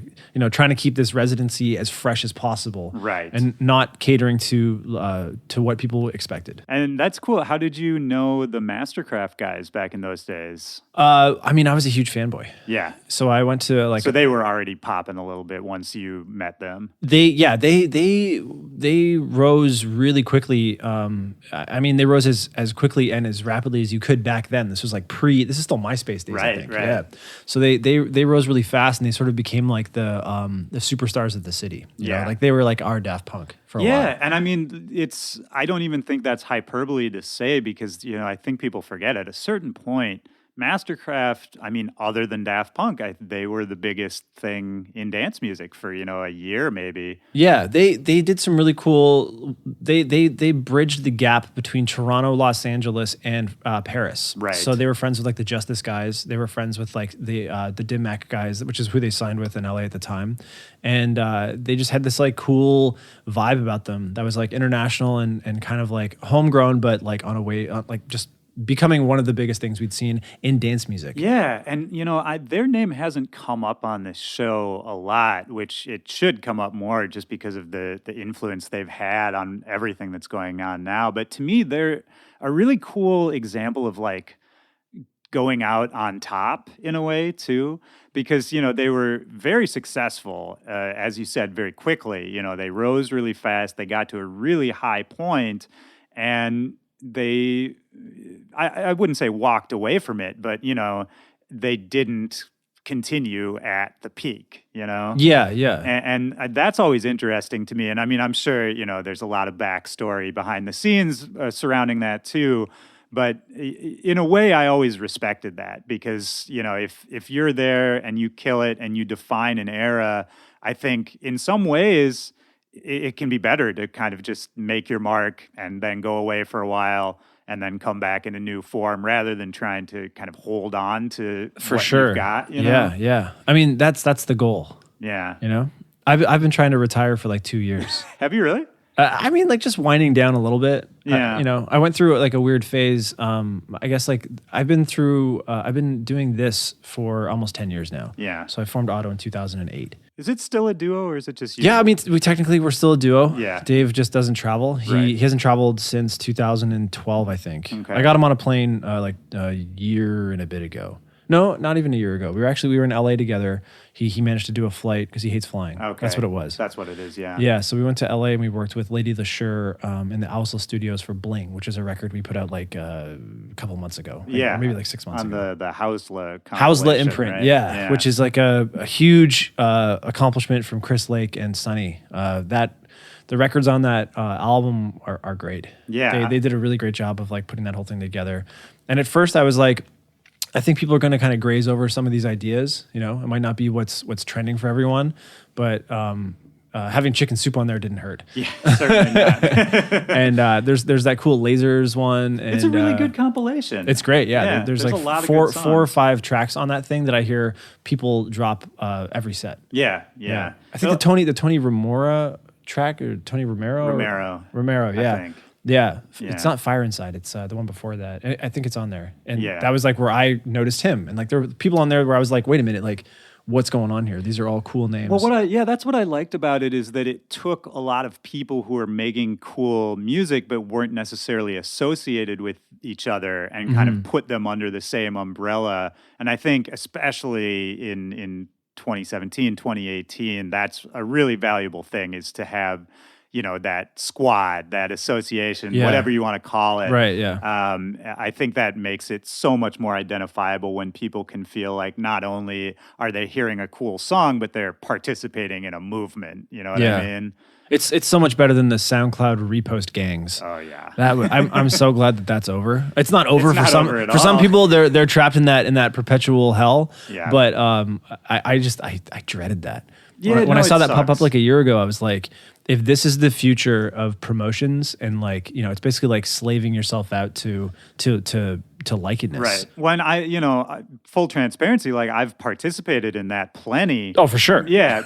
trying to keep this residency as fresh as possible. Right. And not catering to what people expected.
And that's cool. How did you know the Mastercraft guys back in those days?
I was a huge fanboy.
Yeah.
So I went to
So they were already popping a little bit once you met them.
They rose really quickly. They rose as quickly and as rapidly as you could back then. This was like this is still MySpace days, I think. Right. Yeah. So they rose really fast, and they sort of became like the superstars of the city. You know? Like they were like our Daft Punk for a while.
Yeah, and I don't even think that's hyperbole to say, because I think people forget at a certain point, Mastercraft, other than Daft Punk, they were the biggest thing in dance music for, a year maybe.
Yeah, they did some really cool, they bridged the gap between Toronto, Los Angeles, and Paris. Right. So they were friends with like the Justice guys. They were friends with like the Dim Mak guys, which is who they signed with in LA at the time. And they just had this like cool vibe about them that was like international and kind of like homegrown, but like on a way, like just becoming one of the biggest things we'd seen in dance music.
Yeah, and their name hasn't come up on this show a lot, which it should come up more just because of the influence they've had on everything that's going on now. But to me, they're a really cool example of like going out on top in a way too, because they were very successful, as you said, very quickly. They rose really fast. They got to a really high point, and they, I wouldn't say walked away from it, but, they didn't continue at the peak,
Yeah.
And that's always interesting to me. And I'm sure, there's a lot of backstory behind the scenes surrounding that too. But in a way, I always respected that because, if you're there and you kill it and you define an era, I think in some ways it can be better to kind of just make your mark and then go away for a while and then come back in a new form rather than trying to kind of hold on to what you've got.
Yeah. That's the goal.
Yeah.
I've been trying to retire for like 2 years.
Have you really?
Like just winding down a little bit.
Yeah.
I went through like a weird phase. I guess like I've been doing this for almost 10 years now.
Yeah.
So I formed Auto in 2008.
Is it still a duo or is it just you?
Yeah, we're still a duo.
Yeah.
Dave just doesn't travel. He hasn't traveled since 2012, I think. Okay. I got him on a plane like a year and a bit ago. No, not even a year ago. We were in LA together. He managed to do a flight because he hates flying. Okay. That's what it was.
That's what it is, yeah.
Yeah, so we went to LA and we worked with Lady Lazer in the Ousel Studios for Bling, which is a record we put out like a couple months ago. Maybe like 6 months ago.
On the
Hausla imprint,
right?
Yeah, which is like a huge accomplishment from Chris Lake and Sonny. The records on that album are great.
Yeah.
They did a really great job of like putting that whole thing together. And at first I was like, I think people are going to kind of graze over some of these ideas. It might not be what's trending for everyone, but having chicken soup on there didn't hurt.
Yeah, certainly not.
And there's that cool Lasers one. And,
It's a really good compilation.
It's great. Yeah, there's like
a lot of
four
good songs.
or five tracks on that thing that I hear people drop every set.
Yeah.
I think the Tony Romero track or Tony Romero. Yeah.
think.
Yeah,
Yeah.
it's not Fire Inside. It's the one before that. I think it's on there, and
Yeah.
that was like where I noticed him, and like there were people on there where I was like, wait a minute, like what's going on here? These are all cool names.
Well, that's what I liked about it is that it took a lot of people who were making cool music but weren't necessarily associated with each other and kind of put them under the same umbrella. And I think especially in 2017, 2018, that's a really valuable thing is to have that squad, that association, whatever you want to call it.
Right, yeah.
I think that makes it so much more identifiable when people can feel like not only are they hearing a cool song, but they're participating in a movement. You know what I mean?
It's so much better than the SoundCloud repost gangs.
Oh yeah,
I'm so glad that that's over. It's not over
It's
for
not
some
over at
for some
all.
people. They're trapped in that perpetual hell.
Yeah.
But I dreaded that.
Yeah,
When I saw
it
that pop up
sucks.
like a year ago, I was like, if this is the future of promotions and like it's basically like slaving yourself out to likedness.
right. When full transparency, like I've participated in that plenty.
Oh, for sure.
Yeah,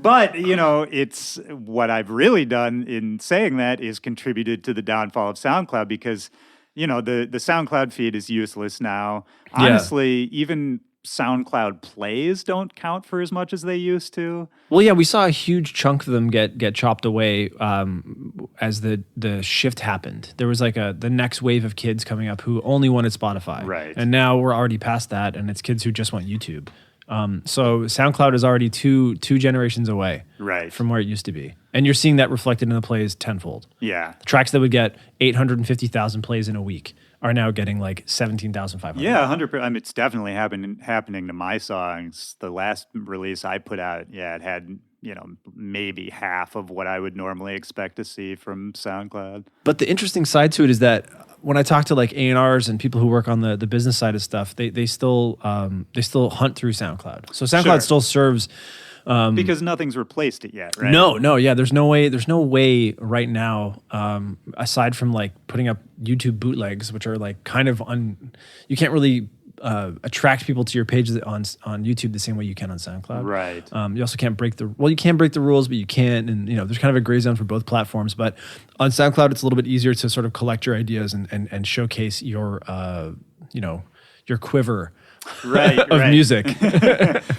but it's what I've really done in saying that is contributed to the downfall of SoundCloud because the SoundCloud feed is useless now. Honestly, even SoundCloud plays don't count for as much as they used to.
Well, yeah, we saw a huge chunk of them get chopped away as the shift happened. There was like the next wave of kids coming up who only wanted Spotify,
Right.
And now we're already past that, and it's kids who just want YouTube. So SoundCloud is already two generations away,
Right.
from where it used to be, and you're seeing that reflected in the plays tenfold.
Yeah.
Tracks that would get 850,000 plays in a week are now getting like 17,500.
Yeah, 100%. I mean, it's definitely happening to my songs. The last release I put out, it had maybe half of what I would normally expect to see from SoundCloud.
But the interesting side to it is that when I talk to like A&Rs and people who work on the business side of stuff, they still hunt through SoundCloud. So SoundCloud
Sure.
still serves.
Because nothing's replaced it yet, right?
No, yeah. There's no way right now, aside from like putting up YouTube bootlegs, which are like kind of you can't really attract people to your page on YouTube the same way you can on SoundCloud.
Right.
You also can't you can break the rules, but you can't. And there's kind of a gray zone for both platforms. But on SoundCloud, it's a little bit easier to sort of collect your ideas and showcase your quiver.
Right,
of
right.
music.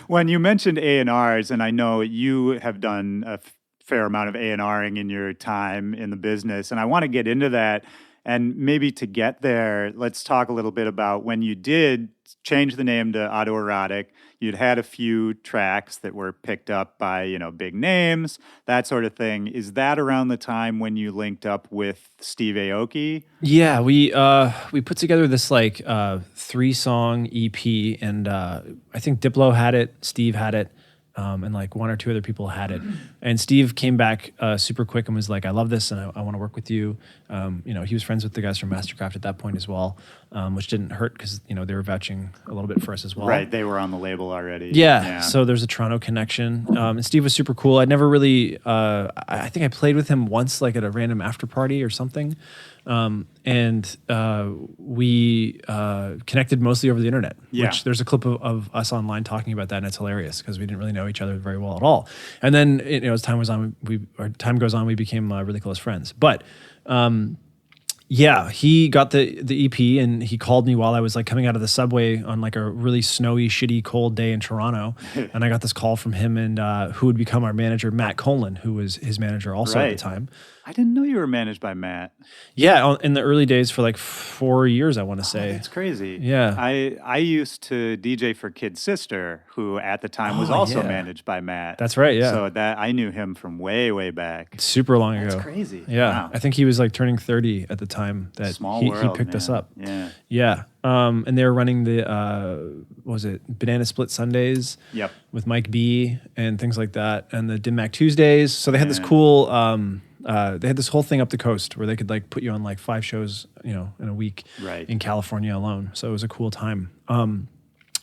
When you mentioned A&Rs, and I know you have done a fair amount of A&Ring in your time in the business, and I want to get into that. And maybe to get there, let's talk a little bit about when you did change the name to Autoerotique. You'd had a few tracks that were picked up by, big names, that sort of thing. Is that around the time when you linked up with Steve Aoki?
Yeah, we put together this like 3-song EP, and I think Diplo had it, Steve had it, and like one or two other people had it. And Steve came back super quick and was like, I love this and I want to work with you. He was friends with the guys from Mastercraft at that point as well, which didn't hurt because, they were vouching a little bit for us as well.
Right, they were on the label already.
Yeah, so there's a Toronto connection. And Steve was super cool. I'd never really, I think I played with him once like at a random after party or something. And we connected mostly over the internet, which there's a clip of us online talking about that, and it's hilarious because we didn't really know each other very well at all. And then as time goes on, we became really close friends. But he got the EP and he called me while I was like coming out of the subway on like a really snowy, shitty, cold day in Toronto. And I got this call from him and who would become our manager, Matt Colin, who was his manager also at the time.
I didn't know you were managed by Matt.
Yeah, in the early days for like 4 years, I want to say.
That's crazy.
Yeah.
I used to DJ for Kid Sister, who at the time was also managed by Matt.
That's right, yeah.
So that I knew him from way, way back.
Super long ago.
That's crazy.
Yeah.
Wow.
I think he was like turning 30 at the time that
Small
he
world,
picked us
man.
up.
Yeah.
Yeah. And they were running the, what was it, Banana Split Sundays
Yep.
with Mike B and things like that, and the Dim Mak Tuesdays. So they had this cool, they had this whole thing up the coast where they could like put you on like 5 shows, in a week
Right.
in California alone. So it was a cool time.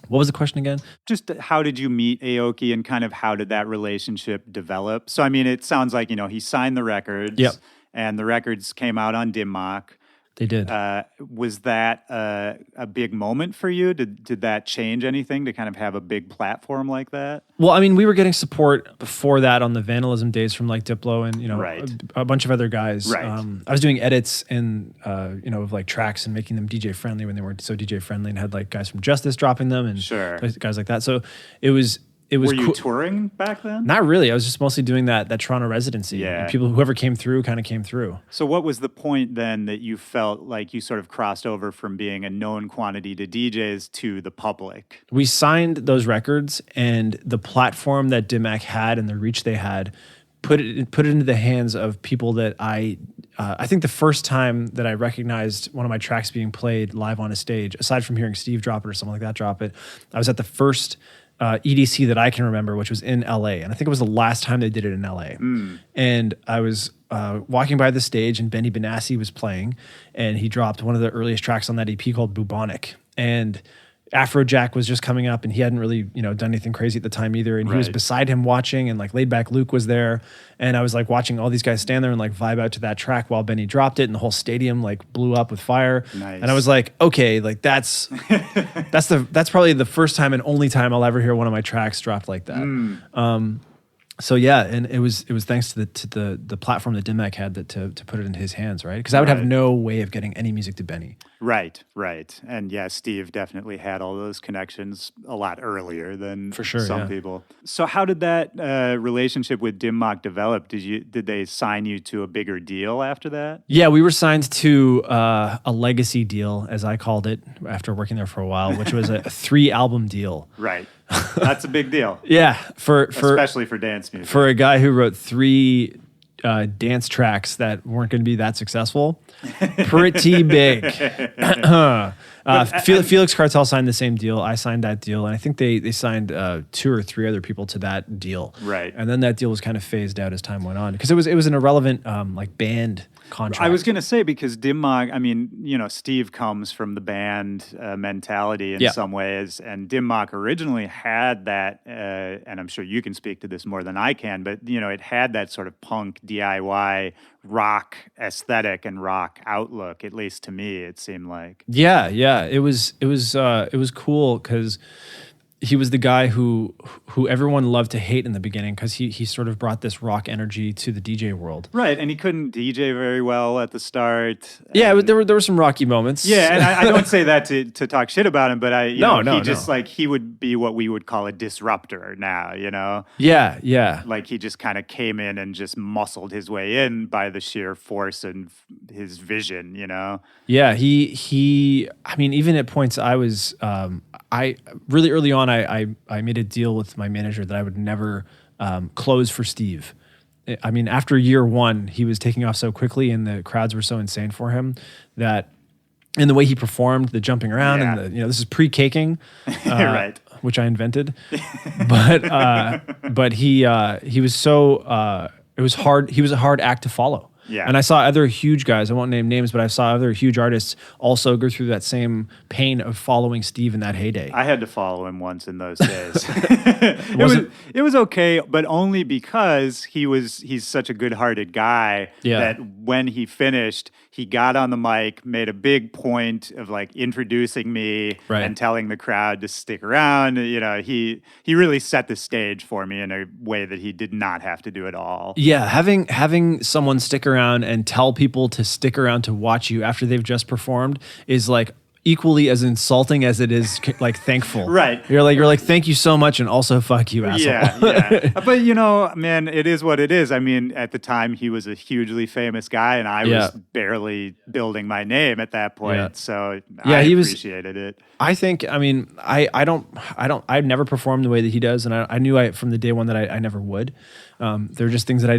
What was the question again?
Just how did you meet Aoki and kind of how did that relationship develop? So, I mean, it sounds like, he signed the records and the records came out on Dim Mak.
They did.
Was that a big moment for you? Did that change anything to kind of have a big platform like that?
Well, I mean, we were getting support before that on the Vandalism days from like Diplo and
Right.
a bunch of other guys.
Right.
I was doing edits and of like tracks and making them DJ friendly when they weren't so DJ friendly, and had like guys from Justice dropping them and
Sure.
guys like that. So it was
Were you touring back then?
Not really. I was just mostly doing that Toronto residency.
Yeah.
And whoever came through kind of came through.
So what was the point then that you felt like you sort of crossed over from being a known quantity to DJs to the public?
We signed those records, and the platform that Dim Mak had and the reach they had put it into the hands of people that I think the first time that I recognized one of my tracks being played live on a stage, aside from hearing Steve drop it or someone like that drop it, I was at the first EDC that I can remember, which was in LA. And I think it was the last time they did it in LA. And I was walking by the stage, and Benny Benassi was playing, and he dropped one of the earliest tracks on that EP called Bubonic. And Afrojack was just coming up, and he hadn't really, done anything crazy at the time either. And he was
Right.
beside him watching, and like Laid Back Luke was there. And I was like watching all these guys stand there and like vibe out to that track while Benny dropped it, and the whole stadium like blew up with fire.
Nice.
And I was like, okay, like that's probably the first time and only time I'll ever hear one of my tracks dropped like that. So yeah, and it was thanks to the platform that Dim Mak had to put it in his hands, right? Because I would have
Right.
no way of getting any music to Benny.
Right. And yeah, Steve definitely had all those connections a lot earlier than
For sure,
some
yeah.
people. So how did that relationship with Dim Mak develop? Did they sign you to a bigger deal after that?
Yeah, we were signed to a legacy deal, as I called it, after working there for a while, which was a 3-album deal.
Right. That's a big deal.
Yeah, for
Especially for dance music.
for a guy who wrote 3 dance tracks that weren't going to be that successful. Pretty big. Felix Cartel signed the same deal. I signed that deal, and I think they signed 2 or 3 other people to that deal.
Right.
And then that deal was kind of phased out as time went on, because it was an irrelevant like band contract.
I was going to say, because Dim Mak, I mean, Steve comes from the band mentality in
Yeah.
some ways, and Dim Mak originally had that, and I'm sure you can speak to this more than I can, but, it had that sort of punk DIY rock aesthetic and rock outlook, at least to me, it seemed like.
Yeah. It was cool because he was the guy who everyone loved to hate in the beginning, because he sort of brought this rock energy to the DJ world.
Right, and he couldn't DJ very well at the start.
Yeah,
and-
there were some rocky moments.
Yeah, and I don't say that to talk shit about him, but
No.
he just like, he would be what we would call a disruptor now,
Yeah.
Like he just kind of came in and just muscled his way in by the sheer force and his vision,
Yeah, he. I mean, even at points, I was. I really early on, I made a deal with my manager that I would never close for Steve. I mean, after year 1, he was taking off so quickly, and the crowds were so insane for him that, and the way he performed, the jumping around,
Yeah.
and this is pre-caking,
Right.
which I invented, but he was so. It was hard. He was a hard act to follow.
Yeah.
And I saw other huge guys, I won't name names, but I saw other huge artists also go through that same pain of following Steve in that heyday.
I had to follow him once in those days. It was okay, but only because he's such a good-hearted guy that when he finished, he got on the mic, made a big point of like introducing me and telling the crowd to stick around. He really set the stage for me in a way that he did not have to do at all.
Yeah, having someone stick around and tell people to stick around to watch you after they've just performed is like equally as insulting as it is like thankful.
Right.
You're like, thank you so much, and also fuck you, asshole.
Yeah. But man, it is what it is. I mean, at the time he was a hugely famous guy, and I was barely building my name at that point.
Yeah.
So
Yeah,
I
he was-
appreciated it.
I think, I mean, I've never performed the way that he does, and I knew from the day one that I never would. There were just things that I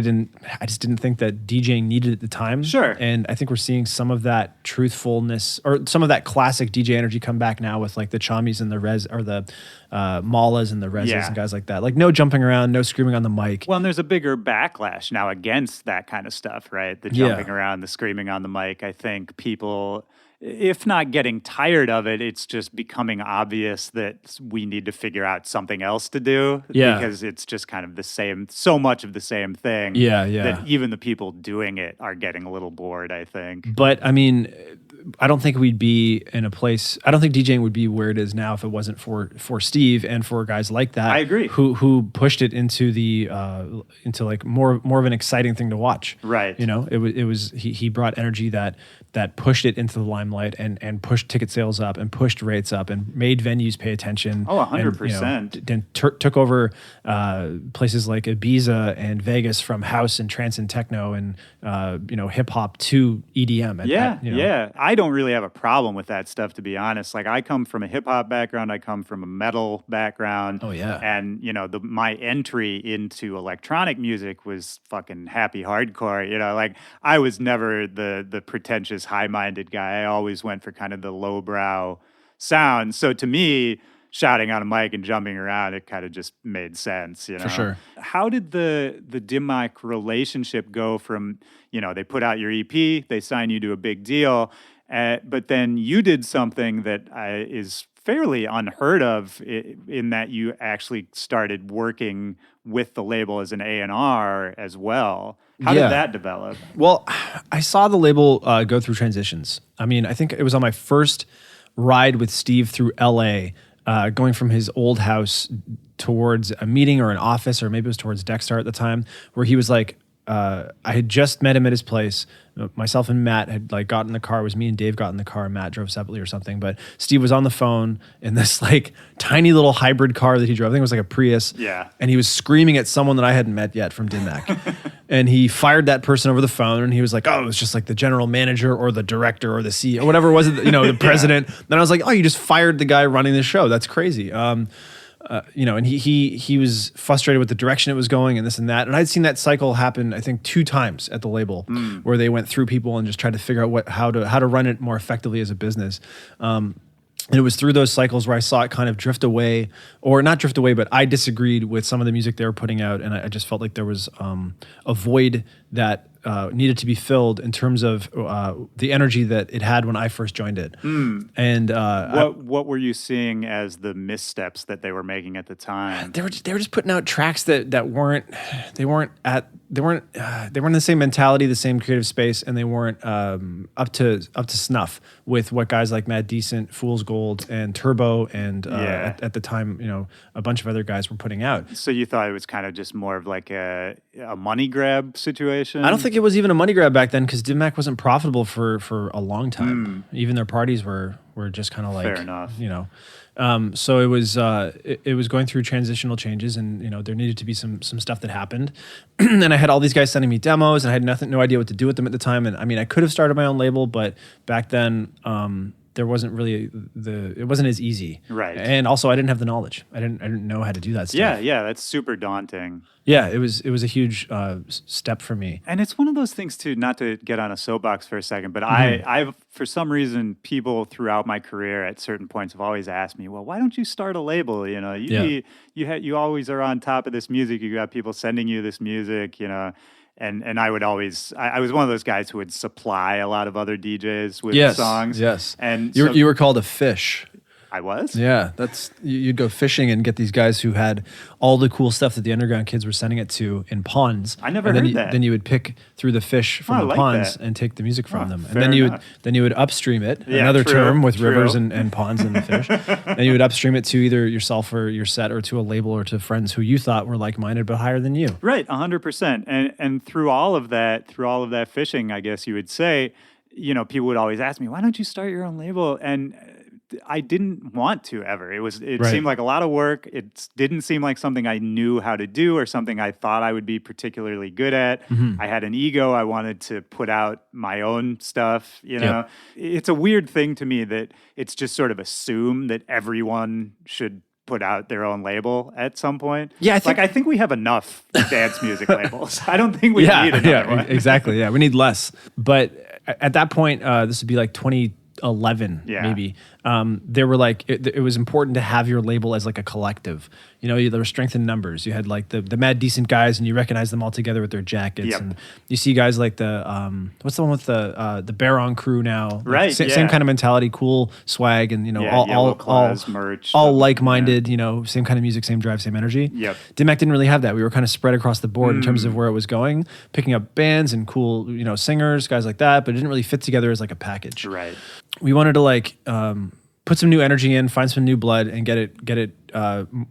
just didn't think that DJing needed at the time.
Sure.
And I think we're seeing some of that truthfulness or some of that classic DJ energy come back now with like the Chamis and the Rez or the Malas and the Rezes and guys like that. Like no jumping around, no screaming on the mic.
Well, and there's a bigger backlash now against that kind of stuff, right? The jumping around, the screaming on the mic. I think people if not getting tired of it, it's just becoming obvious that we need to figure out something else to do.
Yeah.
Because it's just kind of the same, so much of the same thing.
Yeah.
That even the people doing it are getting a little bored, I think.
But I mean, I don't think we'd be in a place. I don't think DJing would be where it is now if it wasn't for Steve and for guys like that.
I agree.
Who pushed it into the into like more of an exciting thing to watch.
Right.
You know, it was he brought energy that pushed it into the limelight and pushed ticket sales up and pushed rates up and made venues pay attention.
Oh, 100%.
Then took over places like Ibiza and Vegas from house and trance and techno and hip hop to EDM.
Yeah. I don't really have a problem with that stuff, to be honest. Like, I come from a hip hop background. I come from a metal background.
Oh, yeah.
And, my entry into electronic music was fucking happy hardcore. Like, I was never the pretentious, high-minded guy. I always went for kind of the lowbrow sound. So to me, shouting on a mic and jumping around, it kind of just made sense,
For sure.
How did the Dim Mak relationship go from, they put out your EP, they sign you to a big deal, but then you did something that is fairly unheard of in that you actually started working with the label as an A&R as well. How did that develop?
Well, I saw the label go through transitions. I mean, I think it was on my first ride with Steve through LA, going from his old house towards a meeting or an office, or maybe it was towards Dexter at the time, where he was like, I had just met him at his place. Myself and Matt had like got in the car. It was me and Dave got in the car. Matt drove separately or something. But Steve was on the phone in this like tiny little hybrid car that he drove. I think it was like a Prius.
Yeah.
And he was screaming at someone that I hadn't met yet from Dim Mak. And he fired that person over the phone. And he was like, oh, it was just like the general manager or the director or the CEO, whatever it was, the president. Then I was like, oh, you just fired the guy running the show. That's crazy. And he was frustrated with the direction it was going and this and that. And I'd seen that cycle happen, I think, 2 times at the label, where they went through people and just tried to figure out how to run it more effectively as a business. And it was through those cycles where I saw it kind of drift away, or not drift away, but I disagreed with some of the music they were putting out, and I just felt like there was a void that needed to be filled in terms of the energy that it had when I first joined it. And
what were you seeing as the missteps that they were making at the time?
They were just putting out tracks that weren't in the same mentality, the same creative space, and they weren't up to snuff with what guys like Mad Decent, Fool's Gold, and Turbo, and at the time, a bunch of other guys were putting out.
So you thought it was kind of just more of like a money grab situation?
I don't think it was even a money grab back then, because Dim Mak wasn't profitable for a long time. Even their parties were just kind of like,
fair enough.
So it was going through transitional changes, and there needed to be some stuff that happened. And I had all these guys sending me demos, and I had no idea what to do with them at the time. And I mean, I could have started my own label, but back then there wasn't really it wasn't as easy.
Right.
And also I didn't have the knowledge. I didn't know how to do that stuff.
Yeah, that's super daunting.
Yeah, it was a huge step for me.
And it's one of those things too, not to get on a soapbox for a second, but I've for some reason, people throughout my career at certain points have always asked me, well, why don't you start a label? You always are on top of this music. You got people sending you this music, And I would always, I was one of those guys who would supply a lot of other DJs with songs.
Yes.
And
you were called a fish.
I was?
Yeah, you'd go fishing and get these guys who had all the cool stuff that the underground kids were sending it to in ponds.
I never heard that.
Then you would pick through the fish from the ponds and take the music from them. And then you would upstream it, another term with rivers and ponds and the fish. Then you would upstream it to either yourself or your set, or to a label, or to friends who you thought were like-minded but higher than you.
Right, 100%. And through all of that fishing, I guess you would say, people would always ask me, why don't you start your own label? And I didn't want to ever. It seemed like a lot of work. It didn't seem like something I knew how to do, or something I thought I would be particularly good at. I had an ego. I wanted to put out my own stuff. It's a weird thing to me that it's just sort of assumed that everyone should put out their own label at some point.
Yeah,
I think we have enough dance music labels. I don't think we need another one.
Exactly. Yeah, we need less. But at that point, this would be like 2011, maybe. they were like, it was important to have your label as like a collective. You know, there was strength in numbers. You had like the mad decent guys, and you recognize them all together with their jackets.
Yep.
And you see guys like the what's the one with the Baron crew now? Like
Right,
same kind of mentality, cool swag, and you know,
Yellow Claws merch,
all like-minded. You know, same kind of music, same drive, same energy.
Yep.
Dim Mak didn't really have that. We were kind of spread across the board in terms of where it was going, picking up bands and cool, you know, singers, guys like that, but it didn't really fit together as like a package.
Right.
We wanted to like put some new energy in, find some new blood, and get it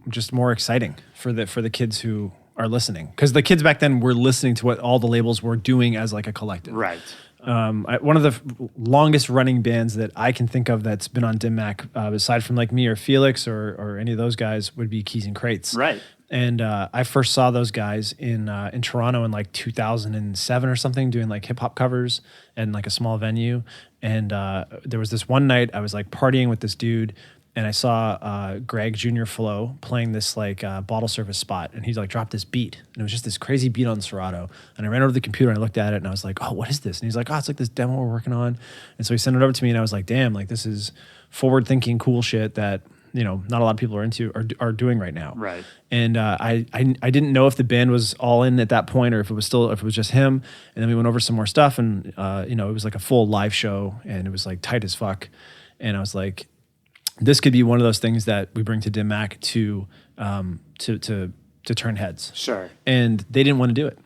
just more exciting for the kids who are listening. Because the kids back then were listening to what all the labels were doing as like a collective.
Right.
One of the longest running bands that I can think of that's been on Dim Mak, aside from like me or Felix or any of those guys, would be Keys N Krates.
Right.
And I first saw those guys in Toronto in like 2007 or something, doing like hip hop covers and like a small venue. And there was this one night I was like partying with this dude, and I saw Greg Jr. Flo playing this like bottle service spot, and he like dropped this beat, and it was just this crazy beat on Serato. And I ran over to the computer and I looked at it, and I was like, "Oh, what is this?" And he's like, "Oh, it's like this demo we're working on." And so he sent it over to me, and I was like, "Damn, like this is forward-thinking, cool shit that, you know, not a lot of people are into are doing right now."
Right.
And I didn't know if the band was all in at that point, or if it was just him. And then we went over some more stuff, and you know, it was like a full live show, and it was like tight as fuck. And I was like, this could be one of those things that we bring to Dim Mak to turn heads.
Sure.
And they didn't want to do it.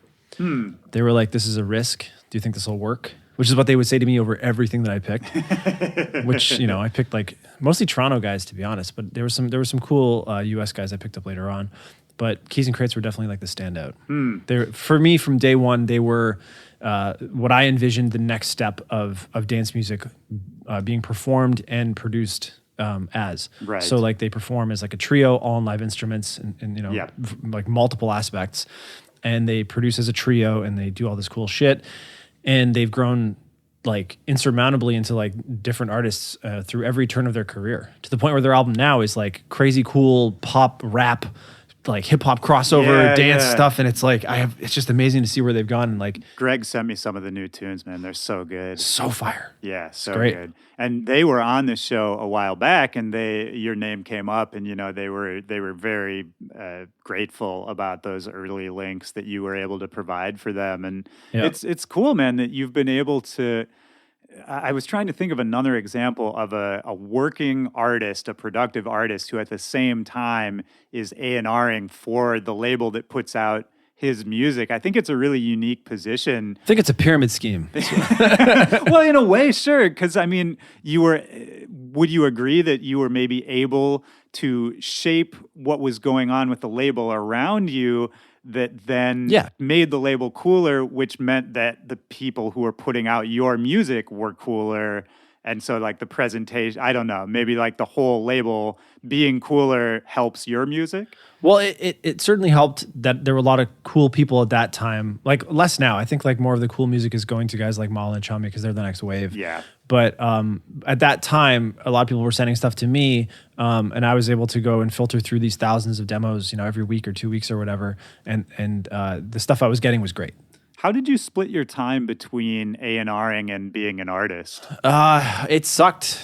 They were like, "This is a risk. Do you think this will work?" Which is what they would say to me over everything that I picked. Which, you know, I picked like mostly Toronto guys, to be honest, but there were some cool US guys I picked up later on. But Keys N Krates were definitely like the standout. For me, from day one, they were what I envisioned the next step of dance music being performed and produced as.
Right.
So like they perform as like a trio, all in live instruments, and you know, like multiple aspects. And they produce as a trio, and they do all this cool shit. And they've grown like insurmountably into like different artists through every turn of their career, to the point where their album now is like crazy cool pop rap, like hip hop crossover dance stuff. And it's like, it's just amazing to see where they've gone. And like
Greg sent me some of the new tunes, man. They're so good.
so fire.
Yeah, so
great.
good. And they were on this show a while back, and your name came up, and you know they were very grateful about those early links that you were able to provide for them. And it's cool, man, that you've been able to. I was trying to think of another example of a working artist, a productive artist, who at the same time is A&Ring for the label that puts out his music. I think it's a really unique position.
I think it's a pyramid scheme.
Well, in a way, sure. Because, I mean, would you agree that you were maybe able to shape what was going on with the label around you that then made the label cooler, which meant that the people who were putting out your music were cooler? And so like the presentation, I don't know, maybe like the whole label being cooler helps your music?
Well, it certainly helped that there were a lot of cool people at that time. Like less now. I think like more of the cool music is going to guys like Mal and Chummy because they're the next wave.
Yeah.
But at that time, a lot of people were sending stuff to me, and I was able to go and filter through these thousands of demos, you know, every week or 2 weeks or whatever. And the stuff I was getting was great.
How did you split your time between A&Ring and being an artist?
It sucked.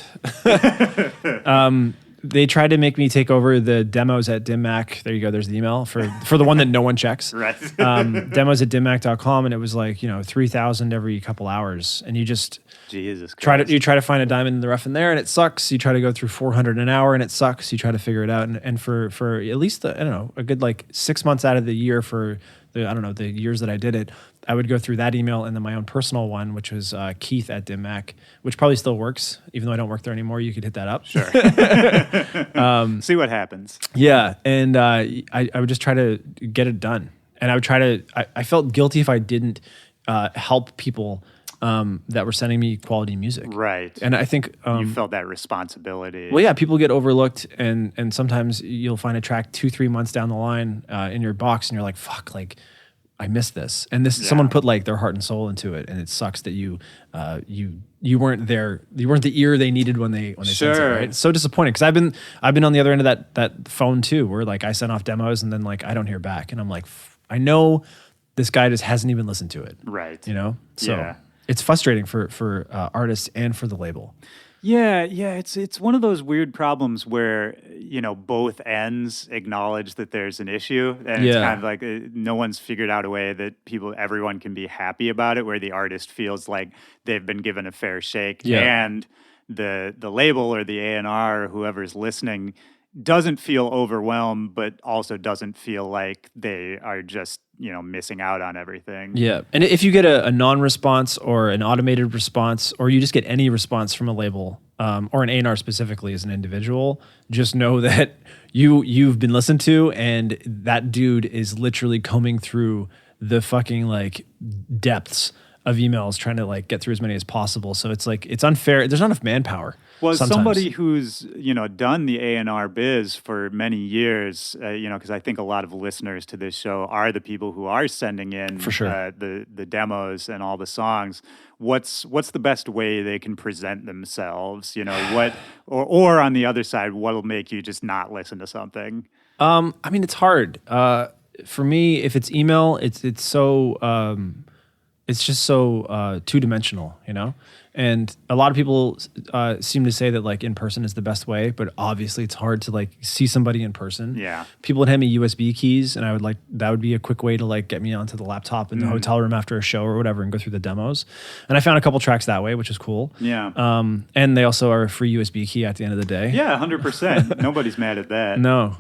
They tried to make me take over the demos at Dim Mak. There you go. There's the email for the one that no one checks.
Right.
Demos at dimmak.com, and it was like, you know, 3,000 every couple hours, and you just
Jesus Christ.
try to find a diamond in the rough in there, and it sucks. You try to go through 400 an hour, and it sucks. You try to figure it out, and for at least a good like 6 months out of the year for the years that I did it, I would go through that email and then my own personal one, which was Keith at Dim Mak, which probably still works, even though I don't work there anymore. You could hit that up.
Sure. See what happens.
Yeah, and I would just try to get it done, and I would try to. I felt guilty if I didn't help people that were sending me quality music.
Right.
And I think
you felt that responsibility.
Well, yeah, people get overlooked, and sometimes you'll find a track 2-3 months down the line in your box, and you're like, "Fuck, like I missed this." And someone put like their heart and soul into it, and it sucks that you weren't there. You weren't the ear they needed when they sent it. Right? It's so disappointing because I've been on the other end of that phone too, where like I sent off demos and then like I don't hear back, and I'm like, I know this guy just hasn't even listened to it.
Right.
You know. So. Yeah. It's frustrating for artists and for the label.
Yeah, it's one of those weird problems where both ends acknowledge that there's an issue, and it's
Yeah.
kind of like no one's figured out a way that everyone can be happy about it, where the artist feels like they've been given a fair shake,
Yeah.
and the label or the A&R or whoever's listening doesn't feel overwhelmed, but also doesn't feel like they are just missing out on everything.
Yeah. And if you get a non-response or an automated response, or you just get any response from a label, or an A&R specifically as an individual, just know that you've been listened to, and that dude is literally combing through the fucking like depths of emails trying to like get through as many as possible. So it's like, it's unfair. There's not enough manpower.
Well, as
sometimes.
somebody who's done the A&R biz for many years, because I think a lot of listeners to this show are the people who are sending in
For sure.
the demos and all the songs. What's the best way they can present themselves? What or on the other side, what'll make you just not listen to something?
I mean, it's hard. For me, if it's email, it's so it's just so two-dimensional, And a lot of people seem to say that like in person is the best way, but obviously it's hard to like see somebody in person.
Yeah.
People would hand me USB keys, and that would be a quick way to like get me onto the laptop in the hotel room after a show or whatever and go through the demos. And I found a couple tracks that way, which is cool.
Yeah.
And they also are a free USB key at the end of the day.
Yeah, 100%. Nobody's mad at that.
No.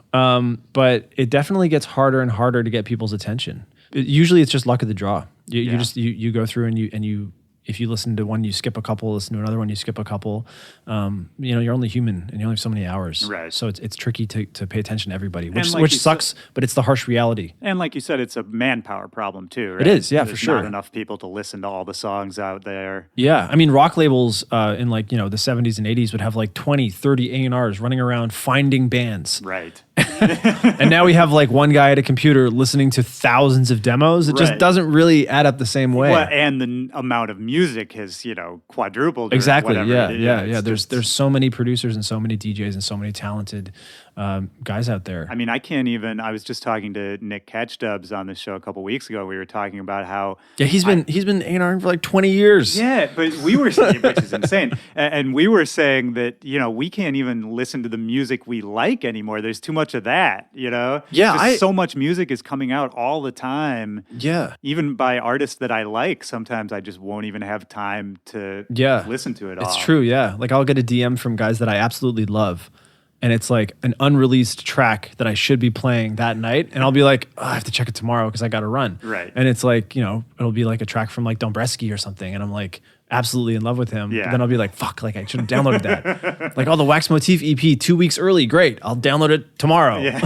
But it definitely gets harder and harder to get people's attention. Usually it's just luck of the draw. You go through and you if you listen to one, you skip a couple, listen to another one, you skip a couple. You're only human and you only have so many hours.
Right.
So it's tricky to pay attention to everybody, which
like
sucks, but it's the harsh reality.
And like you said, it's a manpower problem too, right?
It is, yeah,
There's
for sure.
not enough people to listen to all the songs out there.
Yeah. I mean, rock labels in like, the 70s and 80s would have like 20, 30 A&Rs running around finding bands.
Right.
And now we have like one guy at a computer listening to thousands of demos. It just
Right.
doesn't really add up the same way.
Well, and the amount of music has, quadrupled.
Exactly.
Or whatever.
Yeah. There's so many producers and so many DJs and so many talented guys out there.
I mean, I was just talking to Nick Catchdubs on this show a couple weeks ago. We were talking about how
he's been A&Ring for like 20 years.
Yeah, but we were saying, which is insane, and we were saying that we can't even listen to the music we like anymore. There's too much of that,
Yeah,
Just so much music is coming out all the time.
Yeah.
Even by artists that I like, sometimes I just won't even have time to listen to it all.
It's true, yeah. Like I'll get a DM from guys that I absolutely love, and it's like an unreleased track that I should be playing that night, and I'll be like, I have to check it tomorrow because I got to run.
Right.
And it's like, it'll be like a track from like Dombresky or something, and I'm like absolutely in love with him.
Yeah.
But then I'll be like, fuck, like I should have downloaded that. Like, the Wax Motif EP 2 weeks early, great. I'll download it tomorrow.
Yeah.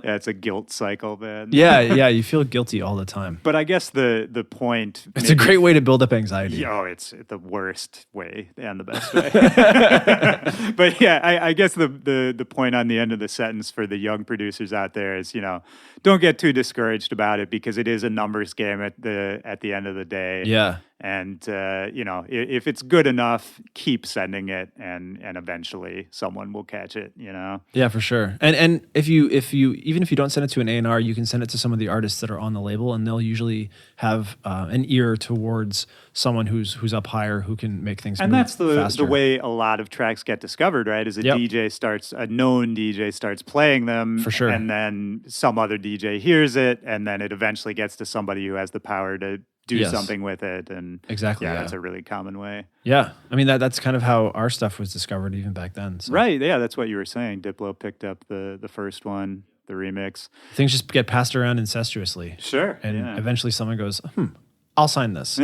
Yeah, it's a guilt cycle, man.
Yeah, you feel guilty all the time.
But I guess the point...
It's a great way to build up anxiety.
Oh, it's the worst way and the best way. But yeah, I guess the point on the end of the sentence for the young producers out there is, don't get too discouraged about it, because it is a numbers game at the end of the day.
Yeah.
And if it's good enough, keep sending it, and eventually someone will catch it.
Yeah, for sure. And if you even if you don't send it to an A&R, you can send it to some of the artists that are on the label, and they'll usually have an ear towards someone who's up higher, who can make things.
And
move
that's the
faster.
way a lot of tracks get discovered, right? Is a known DJ starts playing them,
For sure.
and then some other DJ hears it, and then it eventually gets to somebody who has the power to do something with it. And
Exactly, yeah.
that's a really common way.
Yeah, I mean that's kind of how our stuff was discovered even back then. So.
Right, yeah, that's what you were saying. Diplo picked up the first one, the remix.
Things just get passed around incestuously.
Sure.
And eventually someone goes, I'll sign this.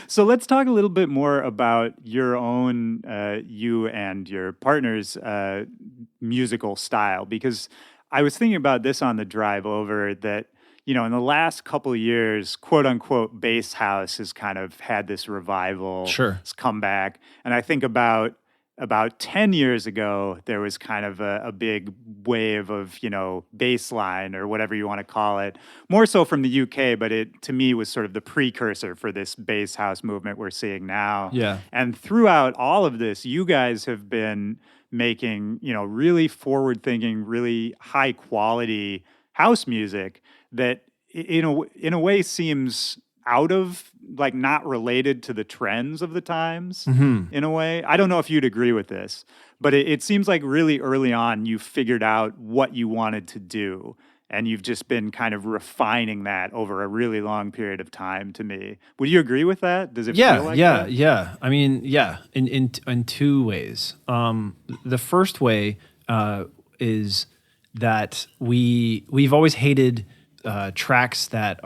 So let's talk a little bit more about your own, you and your partner's musical style, because I was thinking about this on the drive over, that in the last couple of years, quote unquote, bass house has kind of had this revival.
Sure.
It's come back. And I think about 10 years ago, there was kind of a big wave of, bass line or whatever you want to call it, more so from the UK, but it, to me, was sort of the precursor for this bass house movement we're seeing now.
Yeah.
And throughout all of this, you guys have been making, really forward-thinking, really high-quality house music that in a way seems out of, like, not related to the trends of the times in a way. I don't know if you'd agree with this, but it seems like really early on you figured out what you wanted to do, and you've just been kind of refining that over a really long period of time to me. Would you agree with that? Does it feel like that?
Yeah. I mean, yeah, in two ways. The first way is that we've always hated tracks that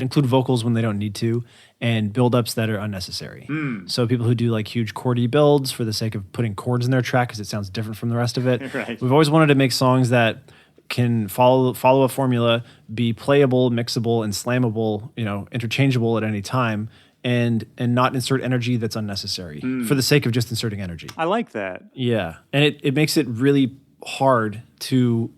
include vocals when they don't need to, and build-ups that are unnecessary. So people who do like huge chordy builds for the sake of putting chords in their track because it sounds different from the rest of it.
Right.
We've always wanted to make songs that can follow a formula, be playable, mixable, and slammable, interchangeable at any time, and not insert energy that's unnecessary for the sake of just inserting energy.
I like that.
Yeah, and it makes it really hard to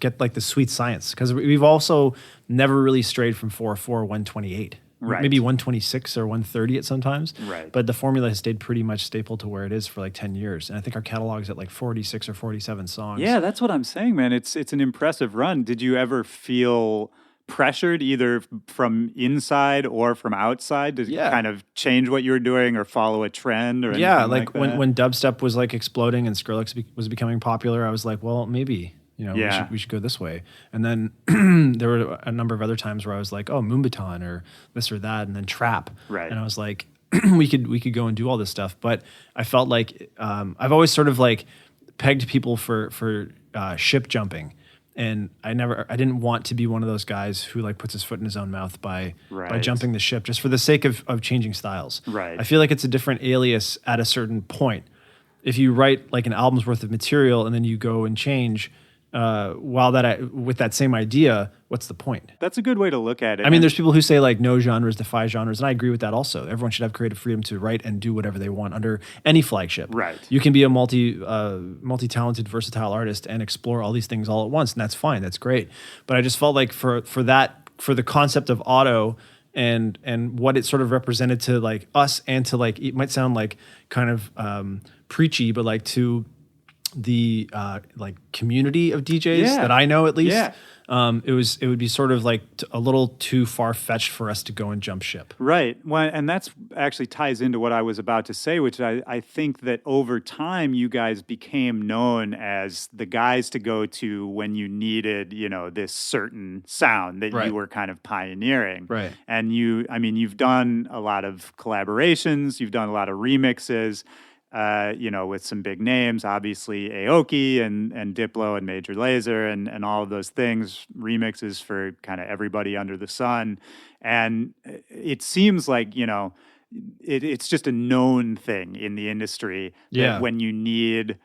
get like the sweet science, because we've also never really strayed from 4/4 128.
Right.
Maybe 126 or 130 at sometimes.
Right.
But the formula has stayed pretty much staple to where it is for like 10 years. And I think our catalog's at like 46 or 47 songs.
Yeah, that's what I'm saying, man. It's an impressive run. Did you ever feel pressured either from inside or from outside to kind of change what you were doing or follow a trend or anything like that?
when dubstep was like exploding and Skrillex was becoming popular, I was like, well, maybe we should go this way. And then there were a number of other times where I was like, oh, Moonbaton or this or that, and then trap.
Right.
And I was like, we could go and do all this stuff. But I felt like I've always sort of like pegged people for ship jumping. And I didn't want to be one of those guys who like puts his foot in his own mouth by jumping the ship just for the sake of changing styles.
Right.
I feel like it's a different alias at a certain point. If you write like an album's worth of material and then you go and change with that same idea, what's the point?
That's a good way to look at it.
I mean, there's people who say like no genres defy genres, and I agree with that also. Everyone should have creative freedom to write and do whatever they want under any flagship.
Right.
You can be a multi-talented, versatile artist and explore all these things all at once, and that's fine. That's great. But I just felt like for the concept of auto and what it sort of represented to like us, and to like, it might sound like kind of preachy, but like to the like community of DJs that I know, at least, it would be sort of like a little too far-fetched for us to go and jump ship.
Right. Well, and that's actually ties into what I was about to say, which I think that over time you guys became known as the guys to go to when you needed, this certain sound that you were kind of pioneering.
Right.
And you've done a lot of collaborations, you've done a lot of remixes. With some big names, obviously Aoki and Diplo and Major Lazer and all of those things, remixes for kind of everybody under the sun. And it seems like, it's just a known thing in the industry that when you need...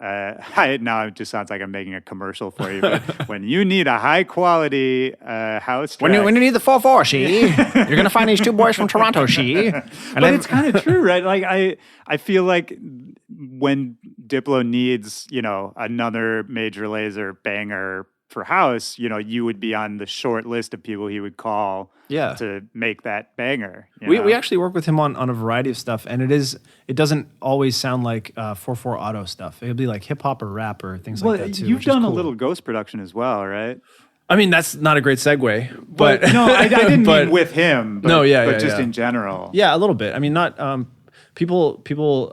now it just sounds like I'm making a commercial for you, but when you need a high quality house track,
when you need the 4/4, you're gonna find these two boys from Toronto,
but it's kind of true, right? Like I feel like when Diplo needs another Major Lazer banger for house, you would be on the short list of people he would call to make that banger.
We actually work with him on a variety of stuff, and it doesn't always sound like 4/4 auto stuff. It'll be like hip hop or rap or things like that too.
You've done a little ghost production as well, right?
I mean, that's not a great segue, but
no, I didn't mean with him. But, but just in general.
Yeah, a little bit. I mean, not people.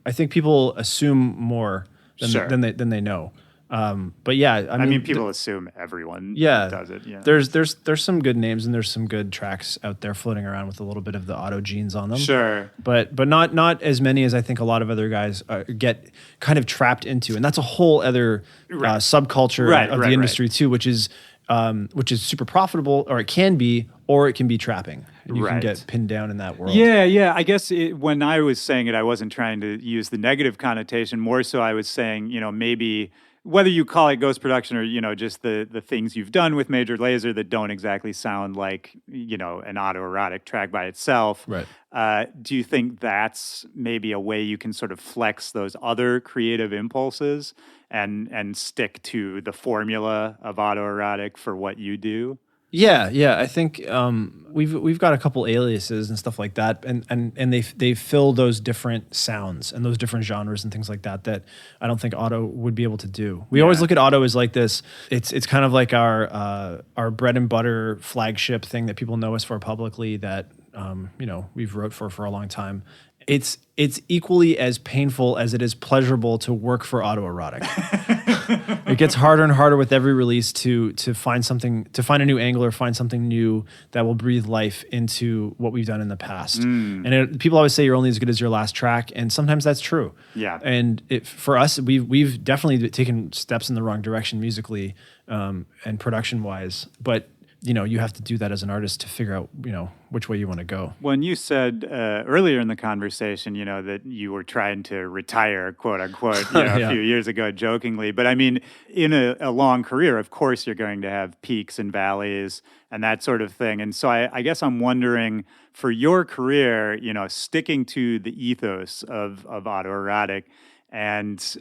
I think people assume more than they know. But yeah,
I mean, people assume everyone does it. Yeah.
There's some good names and there's some good tracks out there floating around with a little bit of the auto genes on them.
Sure.
But not as many as I think a lot of other guys get kind of trapped into, and that's a whole other subculture of the industry too, which is super profitable, or it can be trapping. You can get pinned down in that world.
Yeah. I guess when I was saying it, I wasn't trying to use the negative connotation. More so, I was saying, maybe whether you call it ghost production or, just the things you've done with Major Lazer that don't exactly sound like, an autoerotic track by itself.
Right.
Do you think that's maybe a way you can sort of flex those other creative impulses and stick to the formula of autoerotic for what you do?
Yeah. I think we've got a couple aliases and stuff like that, and they fill those different sounds and those different genres and things like that that I don't think Auto would be able to do. We always look at Auto as like this. It's kind of like our bread and butter flagship thing that people know us for publicly. That we've wrote for a long time. It's equally as painful as it is pleasurable to work for Autoerotique. It gets harder and harder with every release to find something, to find a new angle or find something new that will breathe life into what we've done in the past. And people always say you're only as good as your last track, and sometimes that's true. Yeah. And for us, we've definitely taken steps in the wrong direction musically and production wise, but you have to do that as an artist to figure out, which way you want to go.
When you said earlier in the conversation, that you were trying to retire, quote unquote, a few years ago, jokingly. But I mean, in a long career, of course, you're going to have peaks and valleys and that sort of thing. And so I guess I'm wondering, for your career, sticking to the ethos of Autoerotique and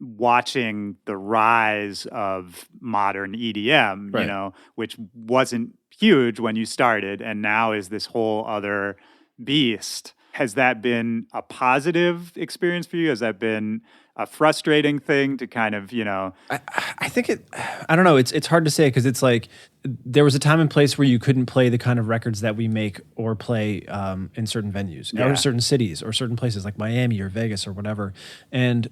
watching the rise of modern EDM, which wasn't huge when you started and now is this whole other beast. Has that been a positive experience for you? Has that been a frustrating thing to kind of,
I think I don't know. It's hard to say because it's like there was a time and place where you couldn't play the kind of records that we make or play in certain venues or certain cities or certain places like Miami or Vegas or whatever. And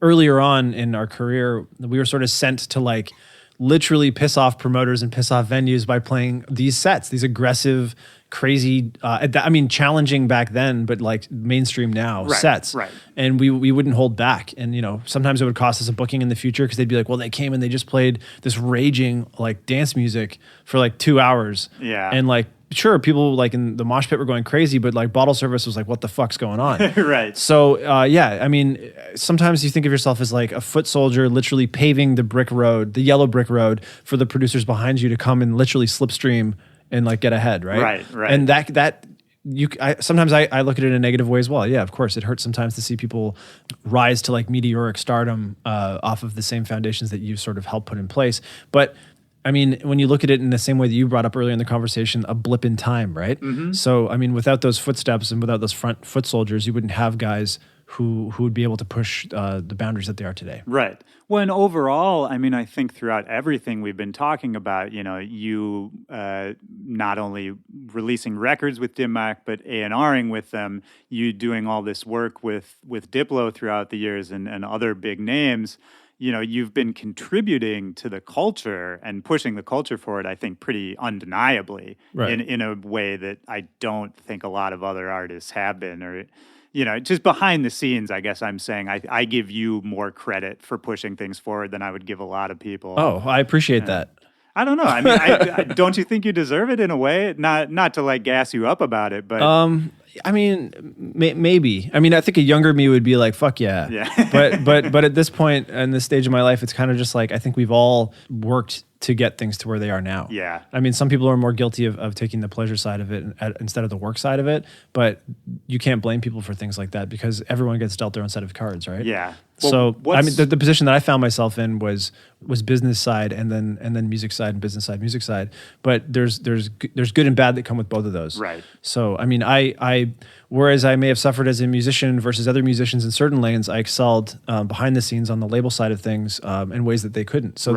earlier on in our career, we were sort of sent to like literally piss off promoters and piss off venues by playing these sets, these aggressive, crazy, challenging back then, but like mainstream now sets. Right. And we wouldn't hold back. And, sometimes it would cost us a booking in the future because they'd be like, well, they came and they just played this raging like dance music for like 2 hours. Yeah. And like, sure, people like in the mosh pit were going crazy, but like bottle service was like, what the fuck's going on? Right. So, sometimes you think of yourself as like a foot soldier literally paving the brick road, the yellow brick road for the producers behind you to come and literally slipstream and like get ahead, right? Right. And sometimes I look at it in a negative way as well. Yeah, of course, it hurts sometimes to see people rise to like meteoric stardom off of the same foundations that you sort of helped put in place. But I mean, when you look at it in the same way that you brought up earlier in the conversation, a blip in time, right? Mm-hmm. So, I mean, without those footsteps and without those front foot soldiers, you wouldn't have guys who would be able to push the boundaries that they are today. Right.
When overall, I mean, I think throughout everything we've been talking about, you not only releasing records with Dim Mak, but A&Ring with them, you doing all this work with Diplo throughout the years and other big names. You've been contributing to the culture and pushing the culture forward, I think, pretty undeniably in a way that I don't think a lot of other artists have been. Or, just behind the scenes, I guess I'm saying I give you more credit for pushing things forward than I would give a lot of people.
Oh, I appreciate that.
I don't know. I mean, don't you think you deserve it in a way? Not to like gas you up about it, but
I mean, maybe. I mean, I think a younger me would be like, "Fuck yeah." Yeah. but at this point in this stage of my life, it's kind of just like I think we've all worked to get things to where they are now. Yeah. I mean, some people are more guilty of taking the pleasure side of it instead of the work side of it, but you can't blame people for things like that because everyone gets dealt their own set of cards, right? Yeah. Well, so I mean, the position that I found myself in was business side and then music side and business side, music side. But there's good and bad that come with both of those. Right. So I mean, I whereas I may have suffered as a musician versus other musicians in certain lanes, I excelled behind the scenes on the label side of things in ways that they couldn't. So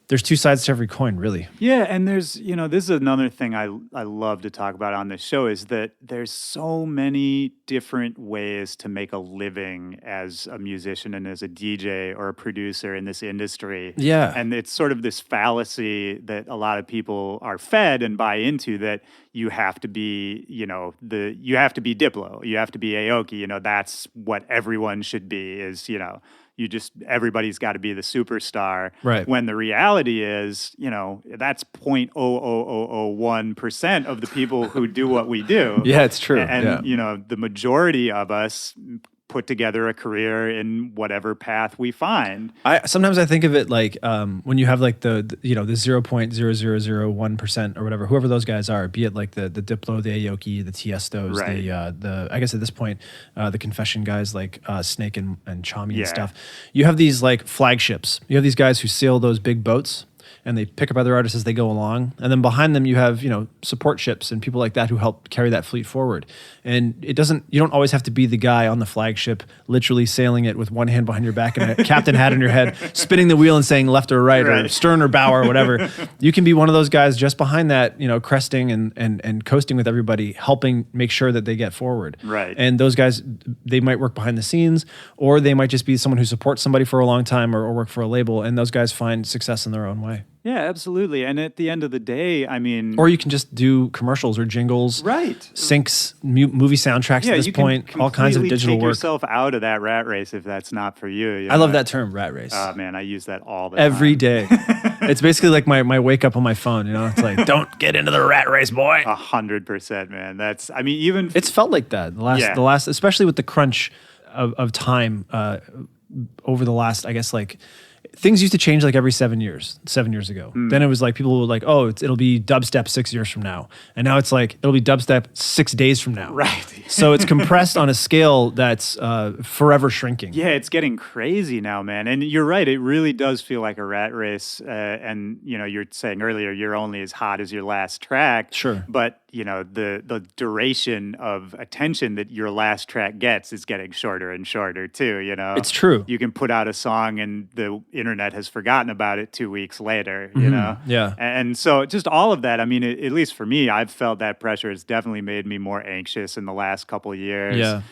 there's two sides to every coin, really.
Yeah, and there's, this is another thing I love to talk about on this show is that there's so many different ways to make a living as a musician and as a DJ or a producer in this industry. Yeah. And it's sort of this fallacy that a lot of people are fed and buy into that you have to be, you have to be Diplo, you have to be Aoki, that's what everyone should be is, everybody's got to be the superstar. Right. When the reality is, that's 0.00001% of the people who do what we do.
Yeah, it's true.
And, the majority of us put together a career in whatever path we find.
Sometimes I think of it like when you have like the 0.0001% or whatever, whoever those guys are, be it like the Diplo, the Aoki, the Tiestos, the I guess at this point the Confession guys like Snake and Chami and stuff. You have these like flagships. You have these guys who sail those big boats. and they pick up other artists as they go along. And then behind them, you have, support ships and people like that who help carry that fleet forward. And you don't always have to be the guy on the flagship, literally sailing it with one hand behind your back and a captain hat on your head, spinning the wheel and saying left or right, or stern or bow or whatever. You can be one of those guys just behind that, cresting and coasting with everybody, helping make sure that they get forward.
Right.
And those guys, they might work behind the scenes, or they might just be someone who supports somebody for a long time or work for a label, and those guys find success in their own way.
Yeah, absolutely. And at the end of the day, I mean...
Or you can just do commercials or jingles.
Right.
Syncs, movie soundtracks at this point, all kinds of digital
take
work.
yourself out of that rat race if that's not for you.
I love that term, rat race.
Oh, man, I use that all the time.
Every day. It's basically like my wake up on my phone, It's like, don't get into the rat race, boy.
100%, man. Even...
It's felt like that. The last, especially with the crunch of time over the last, I guess, like... Things used to change like every 7 years ago. Then it was like people were like, oh, it'll be dubstep 6 years from now. And now it's like, it'll be dubstep 6 days from now.
Right.
So it's compressed on a scale that's forever shrinking.
Yeah, it's getting crazy now, man. And you're right. It really does feel like a rat race. And, you're saying earlier, you're only as hot as your last track.
Sure.
But, the duration of attention that your last track gets is getting shorter and shorter too,
It's true.
You can put out a song and the internet has forgotten about it 2 weeks later,
Yeah.
And so just all of that, I mean, at least for me, I've felt that pressure. It's definitely made me more anxious in the last couple of years.
Yeah.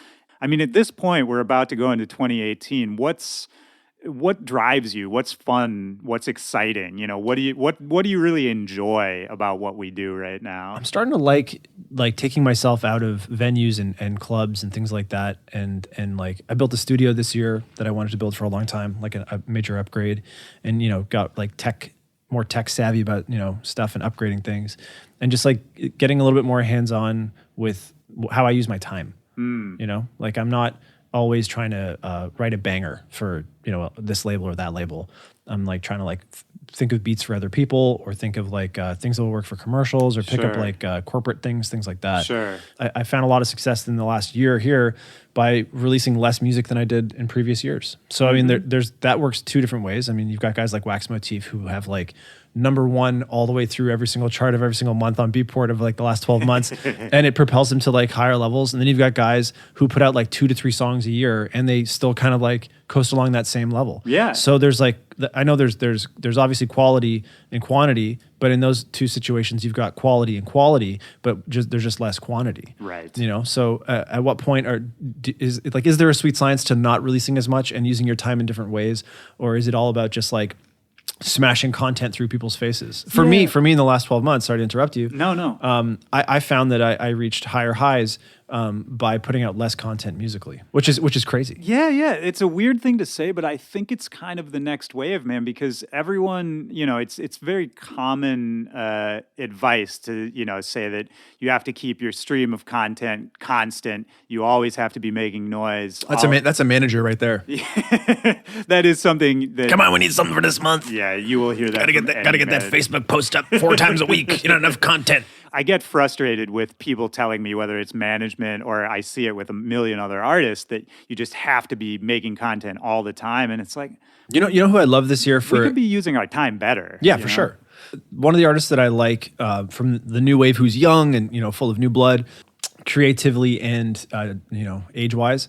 I mean, at this point, we're about to go into 2018. What drives you? What's fun? What's exciting? What do you really enjoy about what we do right now?
I'm starting to like taking myself out of venues and clubs and things like that. And like I built a studio this year that I wanted to build for a long time, like a major upgrade, and got like more tech savvy about stuff and upgrading things, and just like getting a little bit more hands on with how I use my time. Like I'm not always trying to write a banger for this label or that label. I'm like trying to think of beats for other people, or think of like things that will work for commercials, or pick up like corporate things like that.
Sure.
I found a lot of success in the last year here by releasing less music than I did in previous years. So I mean, there's that works two different ways. I mean, you've got guys like Wax Motif who have like #1 all the way through every single chart of every single month on Beatport of like the last 12 months. And it propels them to like higher levels. And then you've got guys who put out like 2 to 3 songs a year, and they still kind of like coast along that same level.
Yeah.
So there's like, I know there's obviously quality and quantity, but in those two situations, you've got quality and quality, but there's just less quantity.
Right.
So at what point is there a sweet science to not releasing as much and using your time in different ways? Or is it all about just like smashing content through people's faces? For me in the last 12 months, sorry to interrupt you.
No.
I found that I reached higher highs by putting out less content musically, which is crazy.
Yeah. It's a weird thing to say, but I think it's kind of the next wave, man, because everyone, it's very common advice to, say that you have to keep your stream of content constant. You always have to be making noise.
That's a manager right there.
That is something that...
Come on, we need something for this month.
Yeah, you will hear that.
Gotta get that Facebook post up 4 times a week. You don't have enough content.
I get frustrated with people telling me, whether it's management or I see it with a million other artists, that you just have to be making content all the time. And it's like...
You know who I love this year for...
We could be using our time better.
Yeah, for sure. One of the artists that I like from the new wave, who's young and full of new blood, creatively and age-wise,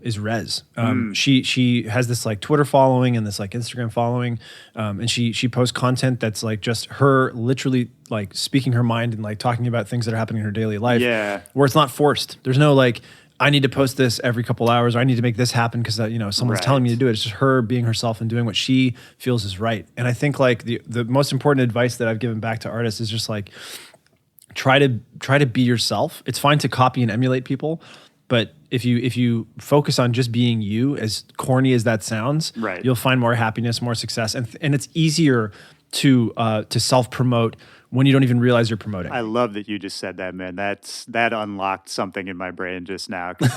is Rez. She has this like Twitter following and this like Instagram following, and she posts content that's like just her literally like speaking her mind and like talking about things that are happening in her daily life.
Yeah,
where it's not forced. There's no like, I need to post this every couple hours, or I need to make this happen because someone's telling me to do it. It's just her being herself and doing what she feels is right. And I think like the most important advice that I've given back to artists is just like try to be yourself. It's fine to copy and emulate people, but if you focus on just being you, as corny as that sounds, you'll find more happiness, more success, and it's easier to self-promote when you don't even realize you're promoting.
I love that you just said that, man. That unlocked something in my brain just now, because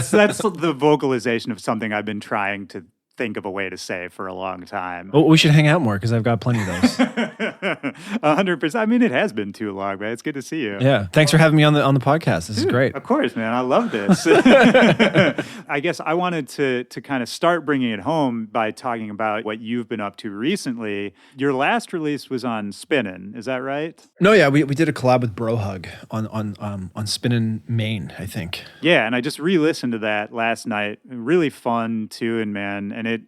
that's the vocalization of something I've been trying to think of a way to say for a long time.
Well, we should hang out more because I've got plenty of those.
100%. I mean, it has been too long, man. It's good to see you.
Yeah. Thanks for having me on the podcast. This is great.
Of course, man. I love this. I guess I wanted to kind of start bringing it home by talking about what you've been up to recently. Your last release was on Spinnin', is that right?
No, yeah, we did a collab with Brohug on Spinnin' Maine, I think.
Yeah, and I just re-listened to that last night. Really fun tune, man. And it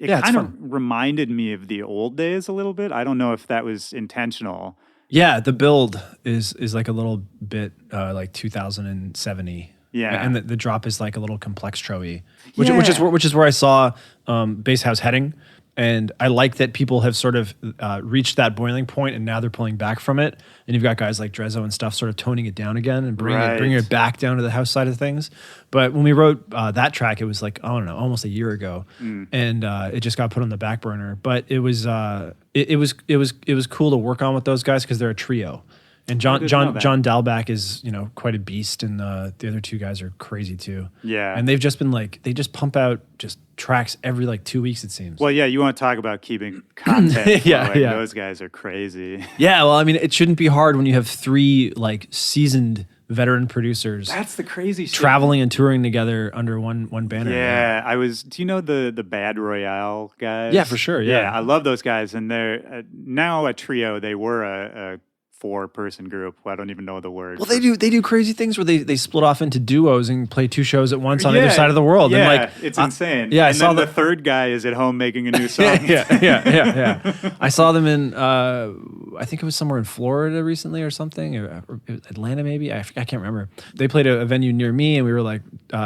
kind of reminded me of the old days a little bit. I don't know if that was intentional.
Yeah, the build is like a little bit like 2070.
Yeah,
and the drop is like a little complextro-y, which is where I saw Bass House heading. And I like that people have sort of reached that boiling point, and now they're pulling back from it. And you've got guys like Drezzo and stuff sort of toning it down again and bringing it back down to the house side of things. But when we wrote that track, it was like, I don't know, almost a year ago, and it just got put on the back burner. But it was cool to work on with those guys because they're a trio. And John Dalbach is, quite a beast, and the other two guys are crazy too.
Yeah.
And they've just been they just pump out just tracks every 2 weeks, it seems.
Well, yeah, you want to talk about keeping content. Those guys are crazy.
Yeah, well, I mean, it shouldn't be hard when you have three seasoned veteran producers.
That's the crazy shit.
Traveling and touring together under one banner.
Yeah, do you know the Bad Royale guys?
Yeah, for sure. Yeah,
I love those guys, and they're now a trio. They were a 4-person group. I don't even know the word.
Well, they do crazy things where they split off into duos and play 2 shows at once on either side of the world.
Yeah,
and
it's insane.
Yeah,
and then the third guy is at home making a new song.
yeah. I saw them in I think it was somewhere in Florida recently or something, or Atlanta maybe. I can't remember. They played a venue near me, and we were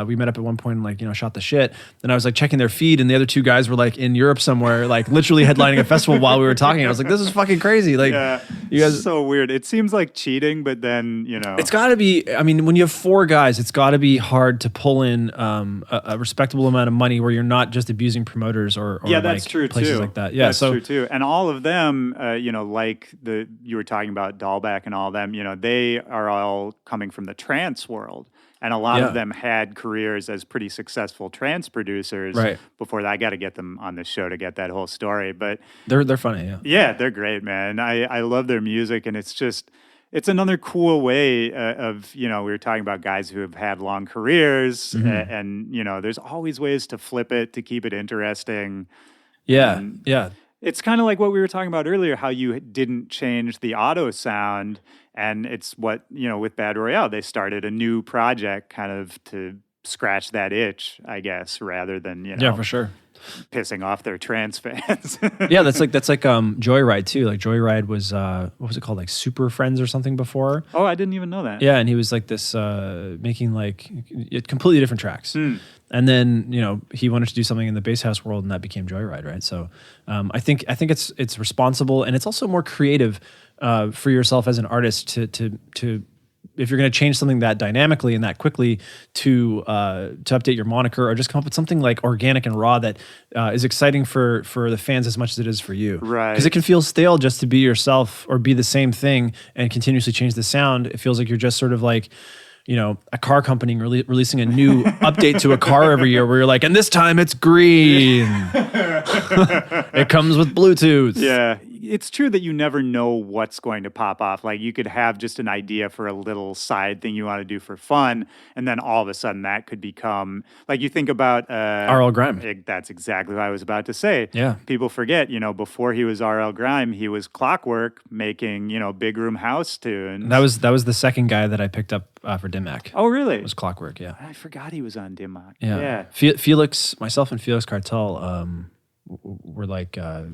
we met up at one point and shot the shit. And I was checking their feed, and the other 2 guys were in Europe somewhere, literally headlining a festival while we were talking. I was like, this is fucking crazy. You guys,
so weird. It seems like cheating, but then,
It's got to be, I mean, when you have 4 guys, it's got to be hard to pull in a respectable amount of money where you're not just abusing promoters or
that's true
places
too.
like that. Yeah,
that's true too. And all of them, you were talking about Dahlback and all of them, they are all coming from the trance world. And a lot of them had careers as pretty successful trance producers before that. I got to get them on the show to get that whole story. But
they're funny, yeah.
Yeah, they're great, man. I love their music, and it's another cool way of, we were talking about guys who have had long careers, and there's always ways to flip it, to keep it interesting.
Yeah, yeah.
It's kind of like what we were talking about earlier, how you didn't change the auto sound. And it's what, with Bad Royale, they started a new project kind of to scratch that itch, I guess, rather than,
yeah, for sure,
pissing off their trans fans.
Yeah, that's like Joyride too. Joyride was what was it called, Super Friends or something before?
Oh, I didn't even know that.
Yeah, and he was this making completely different tracks. And then he wanted to do something in the bass house world, and that became Joyride, right? So I think it's responsible, and it's also more creative for yourself as an artist to if you're going to change something that dynamically and that quickly to update your moniker, or just come up with something organic and raw that is exciting for the fans as much as it is for you.
Right.
Because it can feel stale just to be yourself or be the same thing and continuously change the sound. It feels like you're just sort of a car company releasing a new update to a car every year where you're and this time it's green. It comes with Bluetooth.
Yeah. It's true that you never know what's going to pop off. You could have just an idea for a little side thing you want to do for fun, and then all of a sudden that could become, you think about...
R.L. Grime.
That's exactly what I was about to say.
Yeah.
People forget, before he was R.L. Grime, he was Clockwork making, big room house tunes.
That was the second guy that I picked up for Dim Mak.
Oh, really?
It was Clockwork, yeah.
I forgot he was on Dim Mak.
Yeah. Felix, myself and Felix Cartel... were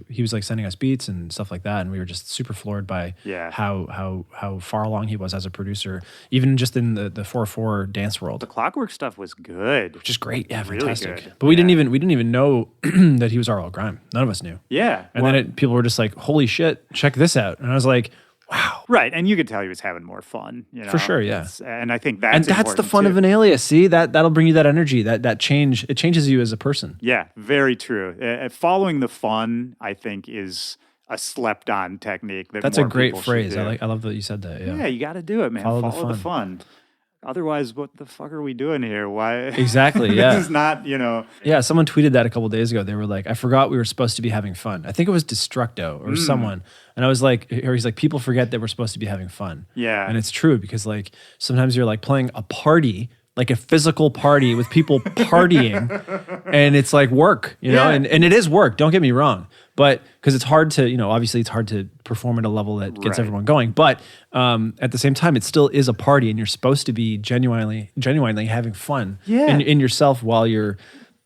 he was sending us beats and stuff like that, and we were just super floored by how far along he was as a producer, even just in the 4/4 dance world.
The Clockwork stuff was good,
which is great, yeah,
really
fantastic.
Good.
But we didn't even know that he was R.L. Grime. None of us knew.
Yeah,
and then people were just holy shit, check this out, and I was like, wow.
Right, and you could tell he was having more fun.
For sure, yeah.
And I think that's
the fun
too.
of an alias. See, that'll bring you that energy, that change. It changes you as a person.
Yeah, very true. Following the fun, I think, is a slept-on technique. That's
a great phrase. I love that you said that. Yeah,
you got to do it, man. Follow the fun. otherwise, what the fuck are we doing here? Why?
Exactly, yeah.
This is not,
Yeah, someone tweeted that a couple days ago. They were like, I forgot we were supposed to be having fun. I think it was Destructo or someone. And I was like, or he's like, people forget that we're supposed to be having fun.
Yeah.
And it's true because like sometimes you're like playing a party, like a physical party with people partying, and it's like work, and it is work, don't get me wrong. But because it's hard to, obviously it's hard to perform at a level that gets everyone going. But at the same time, it still is a party, and you're supposed to be genuinely having fun in yourself while you're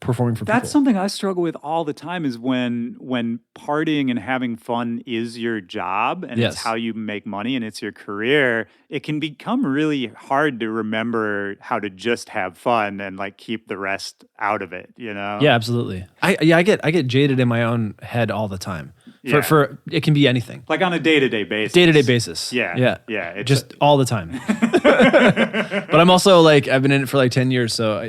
performing for people.
That's something I struggle with all the time is when partying and having fun is your job and it's how you make money and it's your career, it can become really hard to remember how to just have fun and like keep the rest out of it,
Yeah, absolutely. I get jaded in my own head all the time. For it can be anything.
Like on a day-to-day basis.
Day-to-day basis.
Yeah.
Just all the time. But I'm also like, I've been in it for like 10 years, so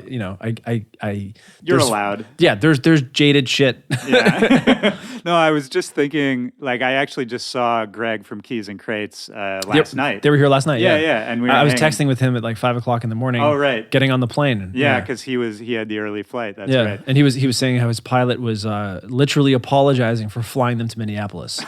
You're allowed.
Yeah, there's jaded shit.
Yeah. No, I was just thinking, like, I actually just saw Greg from Keys N Krates last night.
They were here last night. Yeah.
And
I was texting with him at like 5:00 in the morning.
Oh, right.
Getting on the plane.
Yeah, because he had the early flight. That's right.
And he was saying how his pilot was literally apologizing for flying them to Minneapolis.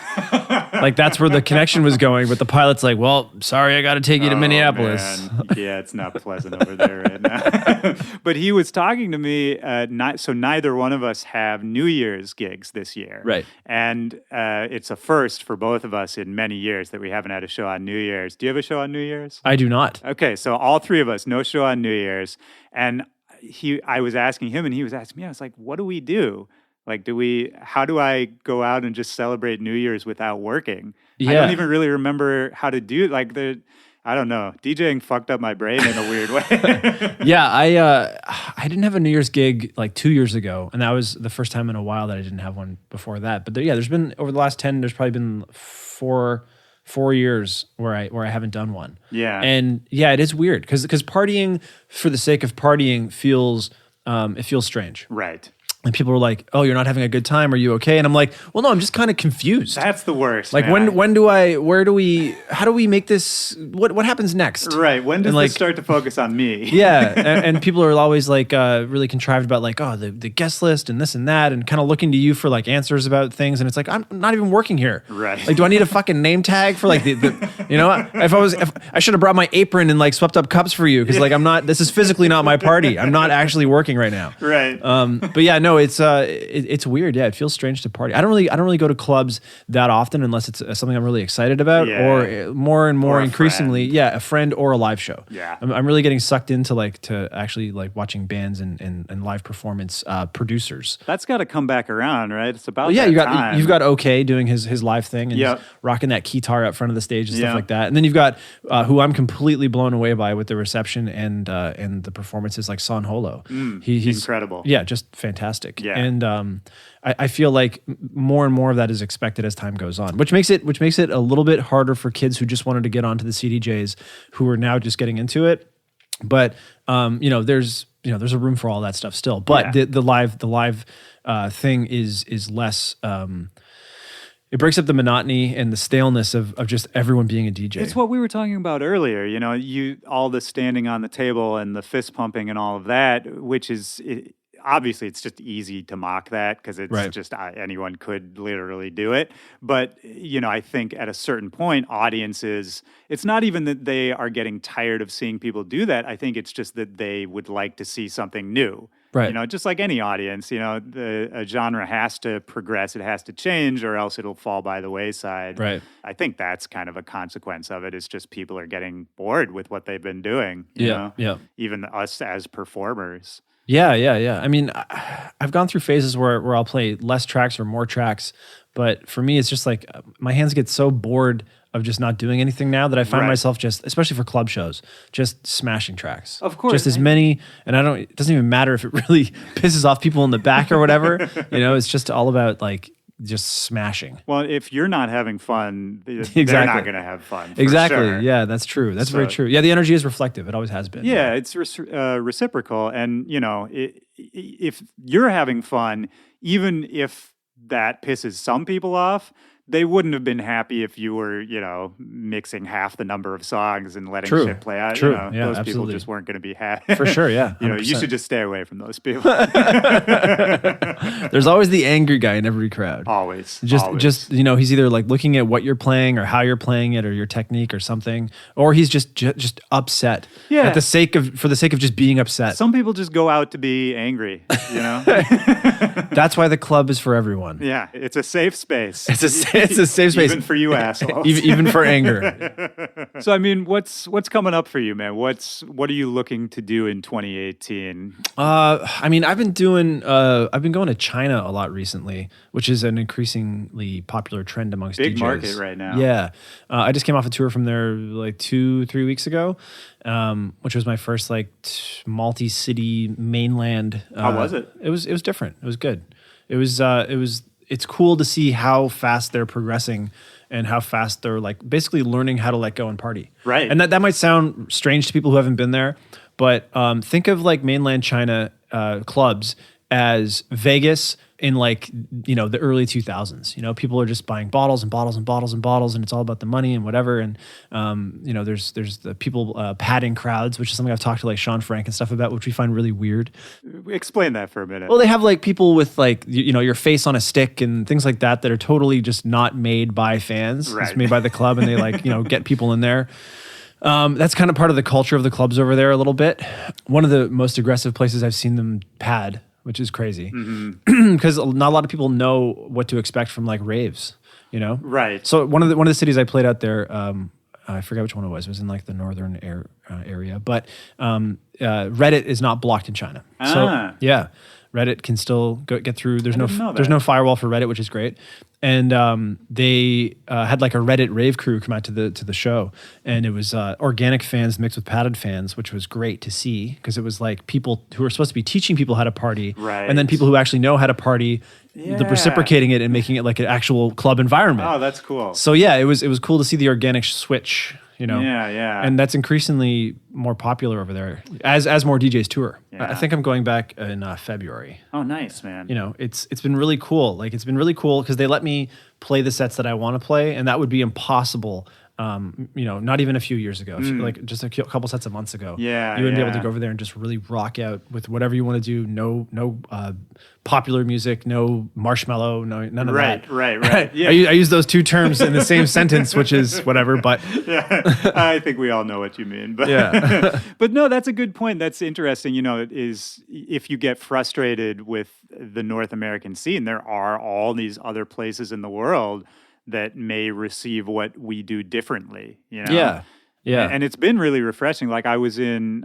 Like that's where the connection was going, but the pilot's like, "Well, sorry, I got to take you to Minneapolis."
Man. Yeah, it's not pleasant over there right now. But he was talking to me. So neither one of us have New Year's gigs this year,
right?
And it's a first for both of us in many years that we haven't had a show on New Year's. Do you have a show on New Year's?
I do not.
Okay, so all three of us, no show on New Year's, and I was asking him, and he was asking me. I was like, "What do we do? Like, how do I go out and just celebrate New Year's without working?"
Yeah.
I don't even really remember how to do it. I don't know. DJing fucked up my brain in a weird way.
Yeah, I didn't have a New Year's gig like 2 years ago, and that was the first time in a while that I didn't have one before that. But there's been over the last 10, there's probably been four years where I haven't done one.
Yeah.
And yeah, it is weird because partying for the sake of partying feels strange.
Right.
And people were like, "Oh, you're not having a good time. Are you okay?" And I'm like, "Well, no, I'm just kind of confused."
That's the worst.
Like
man.
how do we make this? What happens next?
Right. When does this start to focus on me?
Yeah, and people are always like really contrived about like, oh, the guest list and this and that, and kind of looking to you for like answers about things. And it's like, I'm not even working here.
Right.
Like, do I need a fucking name tag for like the if I should have brought my apron and like swept up cups for you because like I'm not. This is physically not my party. I'm not actually working right now.
Right.
But yeah, no, it's weird. Yeah, it feels strange to party. I don't really go to clubs that often unless it's something I'm really excited about, or more and more increasingly, a friend or a live show.
Yeah,
I'm really getting sucked into actually watching bands and live performance producers.
That's got to come back around, right? It's about
you've got OK doing his live thing and he's rocking that guitar out front of the stage and stuff like that. And then you've got who I'm completely blown away by with the reception and the performances like San Holo. He's
incredible.
Yeah, just fantastic.
Yeah.
And I feel like more and more of that is expected as time goes on, which makes it a little bit harder for kids who just wanted to get onto the CDJs who are now just getting into it. But there's a room for all that stuff still. But the live thing is less. It breaks up the monotony and the staleness of just everyone being a DJ.
It's what we were talking about earlier. All the standing on the table and the fist pumping and all of that, which is. Obviously, it's just easy to mock that because it's just anyone could literally do it. But, I think at a certain point, audiences, it's not even that they are getting tired of seeing people do that. I think it's just that they would like to see something new.
Right.
Just like any audience, a genre has to progress, it has to change, or else it'll fall by the wayside.
Right.
I think that's kind of a consequence of it. It's just people are getting bored with what they've been doing.
Yeah.
Even us as performers.
Yeah. I mean, I've gone through phases where I'll play less tracks or more tracks, but for me, it's just like my hands get so bored of just not doing anything now that I find myself just, especially for club shows, just smashing tracks.
Of course.
Just as many, and it doesn't even matter if it really pisses off people in the back or whatever, it's just all about like, just smashing.
Well, if you're not having fun, they're not going to have fun.
Exactly.
Sure.
Yeah, that's true. That's very true. Yeah, the energy is reflective. It always has been.
Yeah, it's reciprocal. And, if you're having fun, even if that pisses some people off, they wouldn't have been happy if you were, mixing half the number of songs and letting
True.
shit play out.
True.
Those
Yeah,
people
absolutely.
just weren't going to be happy.
For sure, yeah.
You
100%.
should just stay away from those people.
There's always the angry guy in every crowd.
Always.
Just he's either like looking at what you're playing or how you're playing it or your technique or something, or he's just upset.
Yeah.
For the sake of just being upset.
Some people just go out to be angry,
That's why the club is for everyone.
Yeah, it's a safe space.
It's a safe space.
Even for you assholes.
even for anger.
So, I mean, what's coming up for you, man? What are you looking to do in 2018?
I mean, I've been going to China a lot recently, which is an increasingly popular trend amongst
Big
DJs.
market right now.
Yeah. I just came off a tour from there like 2-3 weeks ago, which was my first like multi-city mainland.
How was it?
It was different. It was good. It's cool to see how fast they're progressing and how fast they're like basically learning how to let go and party.
Right.
And that might sound strange to people who haven't been there, but think of like mainland China clubs as Vegas in like, the early 2000s. People are just buying bottles and bottles and bottles and bottles, and it's all about the money and whatever. And, there's the people padding crowds, which is something I've talked to like Sean Frank and stuff about, which we find really weird.
Explain that for a minute.
Well, they have like people with like, your face on a stick and things like that are totally just not made by fans.
Right.
It's made by the club, and they like, get people in there. That's kind of part of the culture of the clubs over there a little bit. One of the most aggressive places I've seen them pad, which is crazy, because not a lot of people know what to expect from like raves,
Right.
So one of the cities I played out there, I forget which one it was. It was in like the northern area, but Reddit is not blocked in China. So yeah, Reddit can still get through. There's no firewall for Reddit, which is great. And they had like a Reddit rave crew come out to the show, and it was organic fans mixed with padded fans, which was great to see because it was like people who are supposed to be teaching people how to party,
right,
and then people who actually know how to party, reciprocating it and making it like an actual club environment.
Oh, that's cool.
So yeah, it was cool to see the organic switch.
Yeah.
And that's increasingly more popular over there as more DJs tour.
Yeah.
I think I'm going back in February.
Oh, nice, man.
It's been really cool. Like it's been really cool because they let me play the sets that I want to play, and that would be impossible. Not even a few years ago, like just a couple sets of months ago.
Yeah,
you wouldn't be able to go over there and just really rock out with whatever you want to do. No popular music, no marshmallow, none of that.
Right. Yeah.
I use those two terms in the same sentence, which is whatever. But
yeah, I think we all know what you mean. But
yeah,
but no, that's a good point. That's interesting. Is if you get frustrated with the North American scene, there are all these other places in the world that may receive what we do differently,
Yeah.
And it's been really refreshing. Like I was in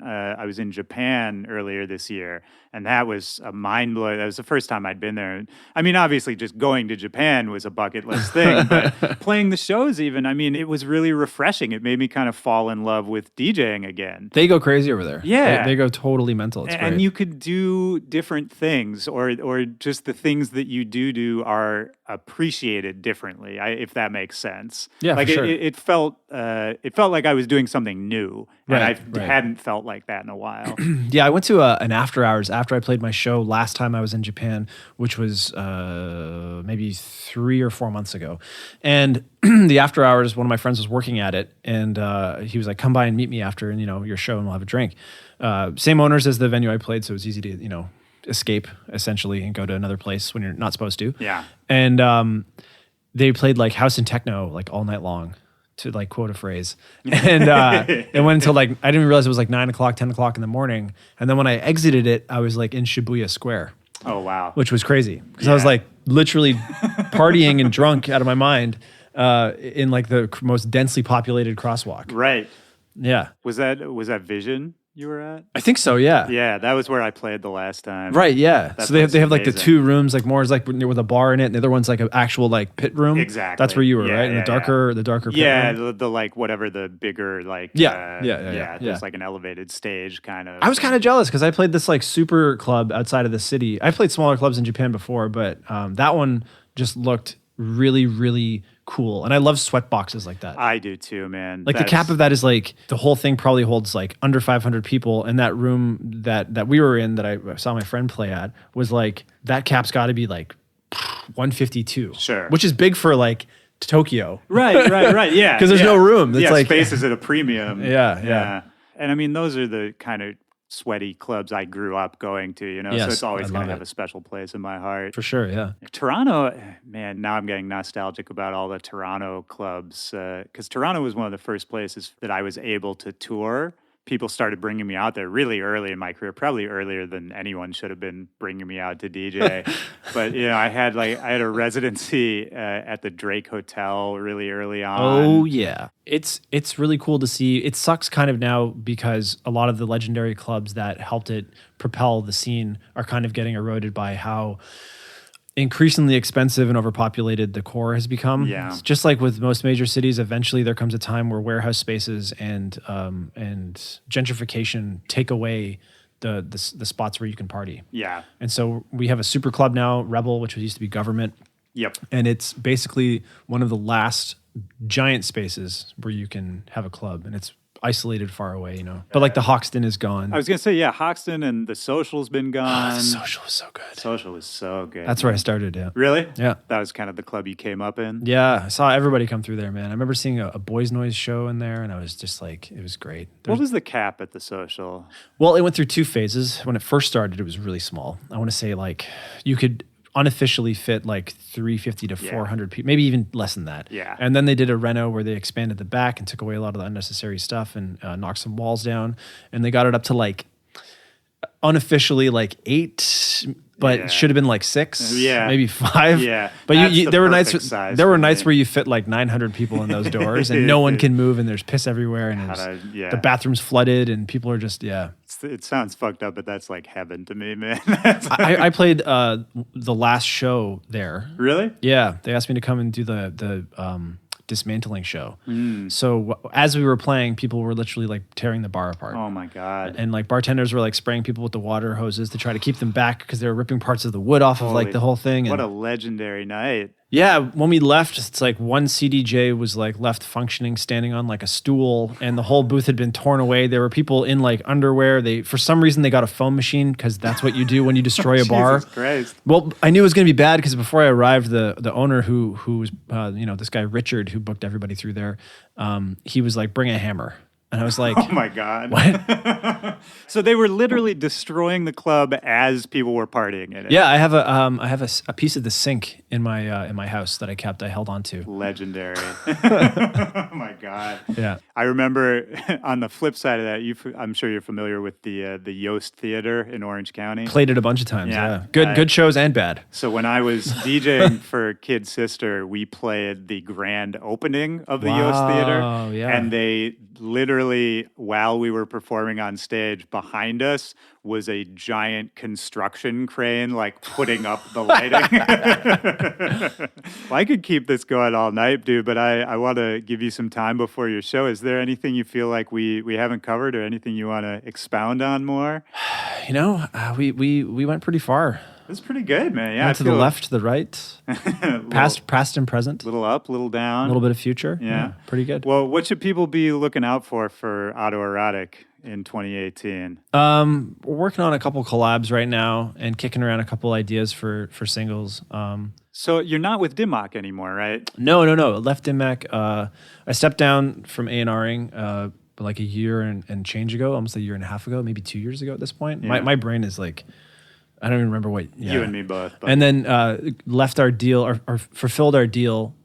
Japan earlier this year, and that was a mind blow. That was the first time I'd been there. I mean, obviously, just going to Japan was a bucket list thing, but playing the shows, even, I mean, it was really refreshing. It made me kind of fall in love with DJing again.
They go crazy over there.
Yeah,
they go totally mental. It's
and
great.
you could do different things, or just the things that you do are appreciated differently. If that makes sense.
Yeah,
like
for sure.
it felt like I was doing something new, and I hadn't felt like that in a while.
Yeah, I went to an after hours after I played my show last time I was in Japan, which was maybe 3 or 4 months ago. And the after hours, one of my friends was working at it, and he was like, "Come by and meet me after, and your show, and we'll have a drink." Same owners as the venue I played, so it was easy to escape essentially and go to another place when you're not supposed to.
Yeah,
and they played like house and techno like all night long, to like quote a phrase. And it went until like, I didn't realize it was like 9 o'clock, 10 o'clock in the morning. And then when I exited it, I was like in Shibuya Square.
Oh, wow.
Which was crazy because I was like literally partying and drunk out of my mind in like the most densely populated crosswalk.
Right.
Yeah.
Was that Vision you were at?
I think so, yeah.
Yeah, that was where I played the last time.
Right, yeah.
That
So they have like the
amazing.
2 rooms, like more is like with a bar in it, and the other one's like an actual like pit room.
Exactly.
That's where you were,
Yeah,
right? And
yeah,
the darker pit
Yeah,
room.
the like whatever the bigger like
Yeah.
There's like an elevated stage kind of.
I was kind of jealous because I played this like super club outside of the city. I played smaller clubs in Japan before, but that one just looked really, really cool. And I love sweat boxes like that.
I do too, man.
Like the cap of that is like, the whole thing probably holds like under 500 people. And that room that we were in, that I saw my friend play at, was like, that cap's got to be like 152.
Sure.
Which is big for like Tokyo.
Right. Yeah.
Because there's no room. It's like
space is at a premium.
Yeah.
And I mean, those are the kind of sweaty clubs I grew up going to, so
Yes,
it's always
I
going
love
to have
it.
a special place in my heart.
For sure, yeah.
Toronto, man, now I'm getting nostalgic about all the Toronto clubs because Toronto was one of the first places that I was able to tour. People started bringing me out there really early in my career, probably earlier than anyone should have been bringing me out to DJ. But I had a residency at the Drake Hotel really early on.
Oh yeah, it's really cool to see. It sucks kind of now because a lot of the legendary clubs that helped it propel the scene are kind of getting eroded by how increasingly expensive and overpopulated the core has become.
Yeah.
It's just like with most major cities, eventually there comes a time where warehouse spaces and gentrification take away the spots where you can party.
Yeah.
And so we have a super club now, Rebel, which used to be Government.
Yep.
And it's basically one of the last giant spaces where you can have a club, and it's isolated far away, But like the Hoxton is gone.
I was going to say, Hoxton and the Social's been gone.
The Social was so good.
Social was so good.
That's where I started, yeah.
Really?
Yeah.
That was kind of the club you came up in?
Yeah, I saw everybody come through there, man. I remember seeing a Boys Noise show in there, and I was just like, it was great.
What was the cap at the Social?
Well, it went through two phases. When it first started, it was really small. I want to say like you could unofficially fit like 350 to 400 people, maybe even less than that.
Yeah.
And then they did a reno where they expanded the back and took away a lot of the unnecessary stuff and knocked some walls down. And they got it up to like unofficially like 8, but it should have been like 6, maybe 5.
Yeah.
But there were nights
size
there were
for
nights
me.
where you fit like 900 people in those doors and no one can move and there's piss everywhere and the bathroom's flooded and people are just
It sounds fucked up, but that's like heaven to me, man.
I played the last show there.
Really?
Yeah, they asked me to come and do the dismantling show. So as we were playing, people were literally like tearing the bar apart.
Oh my God.
And like bartenders were like spraying people with the water hoses to try to keep them back because they were ripping parts of the wood off of like the whole thing.
What
and,
a legendary night.
yeah, when we left, it's like one CDJ was like left functioning, standing on like a stool, and the whole booth had been torn away. There were people in like underwear. For some reason, they got a foam machine because that's what you do when you destroy a bar.
Jesus Christ.
Well, I knew it was going to be bad because before I arrived, the owner who was this guy Richard who booked everybody through there, he was like, "Bring a hammer." And I was like,
oh my God.
What?
So they were literally destroying the club as people were partying in it.
Yeah, I have a piece of the sink in my house that I kept. I held on to.
Legendary. Oh my God.
Yeah.
I remember on the flip side of that, I'm sure you're familiar with the Yost Theater in Orange County.
Played it a bunch of times.
Yeah.
Good shows and bad.
So when I was DJing for Kid Sister, we played the grand opening of the Yost Theater.
Yeah.
And they literally, while we were performing on stage, behind us was a giant construction crane, like putting up the lighting. Well, I could keep this going all night, dude, but I want to give you some time before your show. Is there anything you feel like we haven't covered or anything you want to expound on more?
We went pretty far.
It's pretty good, man. Yeah,
Went to the left, to the right, past and present.
Little up, little down.
A little bit of future.
Yeah.
Pretty good.
Well, what should people be looking out for Autoerotique in 2018?
We're working on a couple collabs right now and kicking around a couple ideas for singles.
So you're not with Dim Mak anymore, right?
No. Left Dim Mak. I stepped down from A&Ring like a year and change ago, almost a year and a half ago, maybe 2 years ago at this point.
Yeah.
My brain is like, I don't even remember what. Yeah.
You and me both. But.
And then left our deal or fulfilled our deal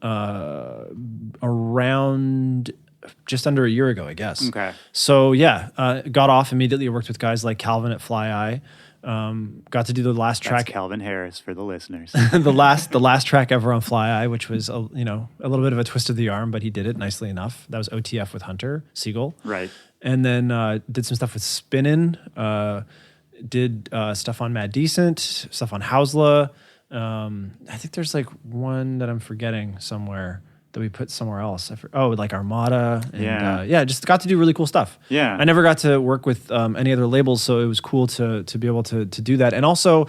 around just under a year ago, I guess.
Okay.
So got off immediately. Worked with guys like Calvin at Fly Eye. Got to do the last
That's
track.
Calvin Harris for the listeners.
the last track ever on Fly Eye, which was a little bit of a twist of the arm, but he did it nicely enough. That was OTF with Hunter Siegel.
Right.
And then did some stuff with Spinnin'. Did stuff on Mad Decent, stuff on Hausla. I think there's like one that I'm forgetting somewhere that we put somewhere else. Like Armada. And, just got to do really cool stuff.
Yeah.
I never got to work with any other labels, so it was cool to be able to do that. And also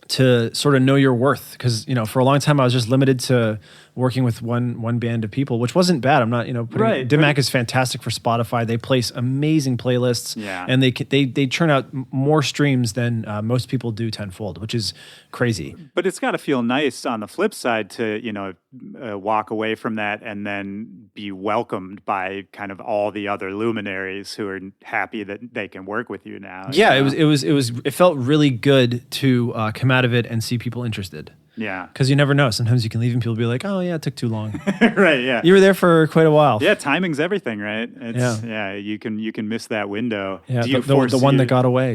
to sort of know your worth, because for a long time I was just limited to working with one band of people, which wasn't bad. I'm not,
Right.
Dim Mak is fantastic for Spotify. They place amazing playlists,
Yeah.
and they churn out more streams than most people do tenfold, which is crazy.
But it's got to feel nice on the flip side to, walk away from that and then be welcomed by kind of all the other luminaries who are happy that they can work with you now.
Yeah, it felt really good to come out of it and see people interested.
Yeah.
Because you never know. Sometimes you can leave and people be like, oh, yeah, it took too long.
Right, yeah.
You were there for quite a while.
Yeah, timing's everything, right? You can miss that window.
Yeah,
Do you
the one that got away.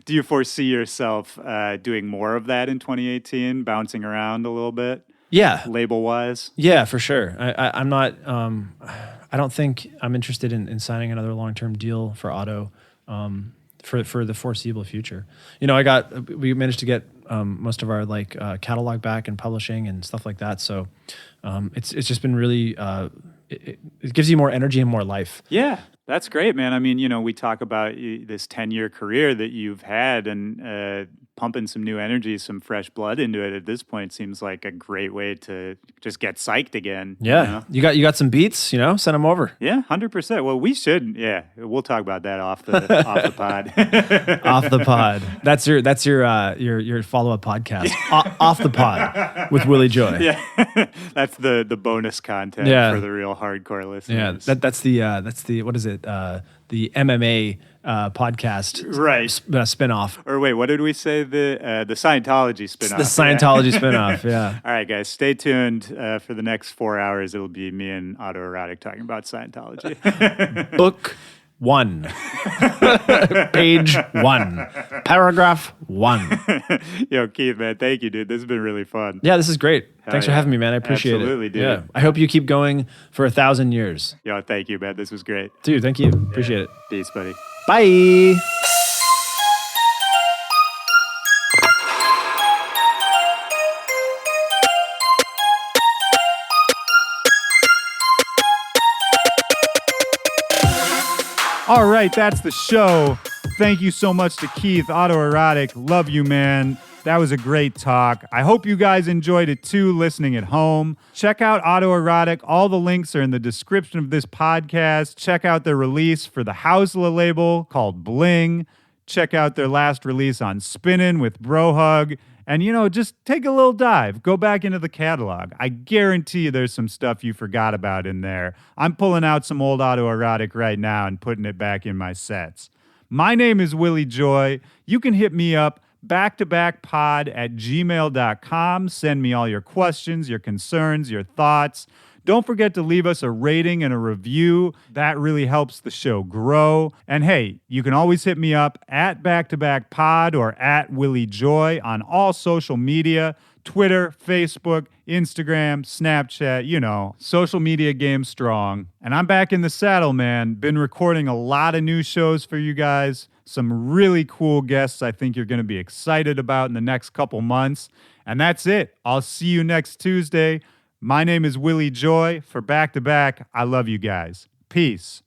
Do you foresee yourself doing more of that in 2018, bouncing around a little bit?
Yeah.
Label-wise?
Yeah, for sure. I'm not, I don't think I'm interested in signing another long-term deal for Auto for the foreseeable future. We managed to get most of our catalog back and publishing and stuff like that. So it's just been really, it gives you more energy and more life.
Yeah, that's great, man. I mean, we talk about this 10-year career that you've had, and pumping some new energy, some fresh blood into it at this point seems like a great way to just get psyched again.
Yeah, you got some beats, send them over.
Yeah, 100%. Well, we should. Yeah, we'll talk about that off the pod.
Off the pod. That's your follow-up podcast. Off the pod with Willy Joy.
Yeah, that's the bonus content for the real hardcore listeners.
Yeah, that's the what is it? The MMA podcast,
right?
Spinoff.
Or wait, what did we say? The Scientology spinoff.
The Scientology spinoff. Yeah.
All right, guys, stay tuned for the next 4 hours. It'll be me and Autoerotique talking about Scientology.
Book 1, page 1, paragraph 1.
Yo, Keith, man, thank you, dude. This has been really fun.
Yeah, this is great. Thanks for having me, man. I appreciate it.
Absolutely, dude.
Yeah. I hope you keep going for 1,000 years.
Yo, thank you, man. This was great.
Dude, thank you. Appreciate it.
Peace, buddy.
Bye.
All right, that's the show. Thank you so much to Keith, Autoerotique. Love you, man. That was a great talk. I hope you guys enjoyed it too, listening at home. Check out Autoerotique. All the links are in the description of this podcast. Check out their release for the Housela label called Bling. Check out their last release on Spinnin' with Brohug. And, just take a little dive. Go back into the catalog. I guarantee you there's some stuff you forgot about in there. I'm pulling out some old Autoerotique right now and putting it back in my sets. My name is Willy Joy. You can hit me up, backtobackpod@gmail.com. Send me all your questions, your concerns, your thoughts. Don't forget to leave us a rating and a review. That really helps the show grow. And hey, you can always hit me up at backtobackpod or at Willy Joy on all social media, Twitter, Facebook, Instagram, Snapchat, social media game strong. And I'm back in the saddle, man. Been recording a lot of new shows for you guys. Some really cool guests I think you're going to be excited about in the next couple months. And that's it. I'll see you next Tuesday. My name is Willy Joy. For Back to Back, I love you guys. Peace.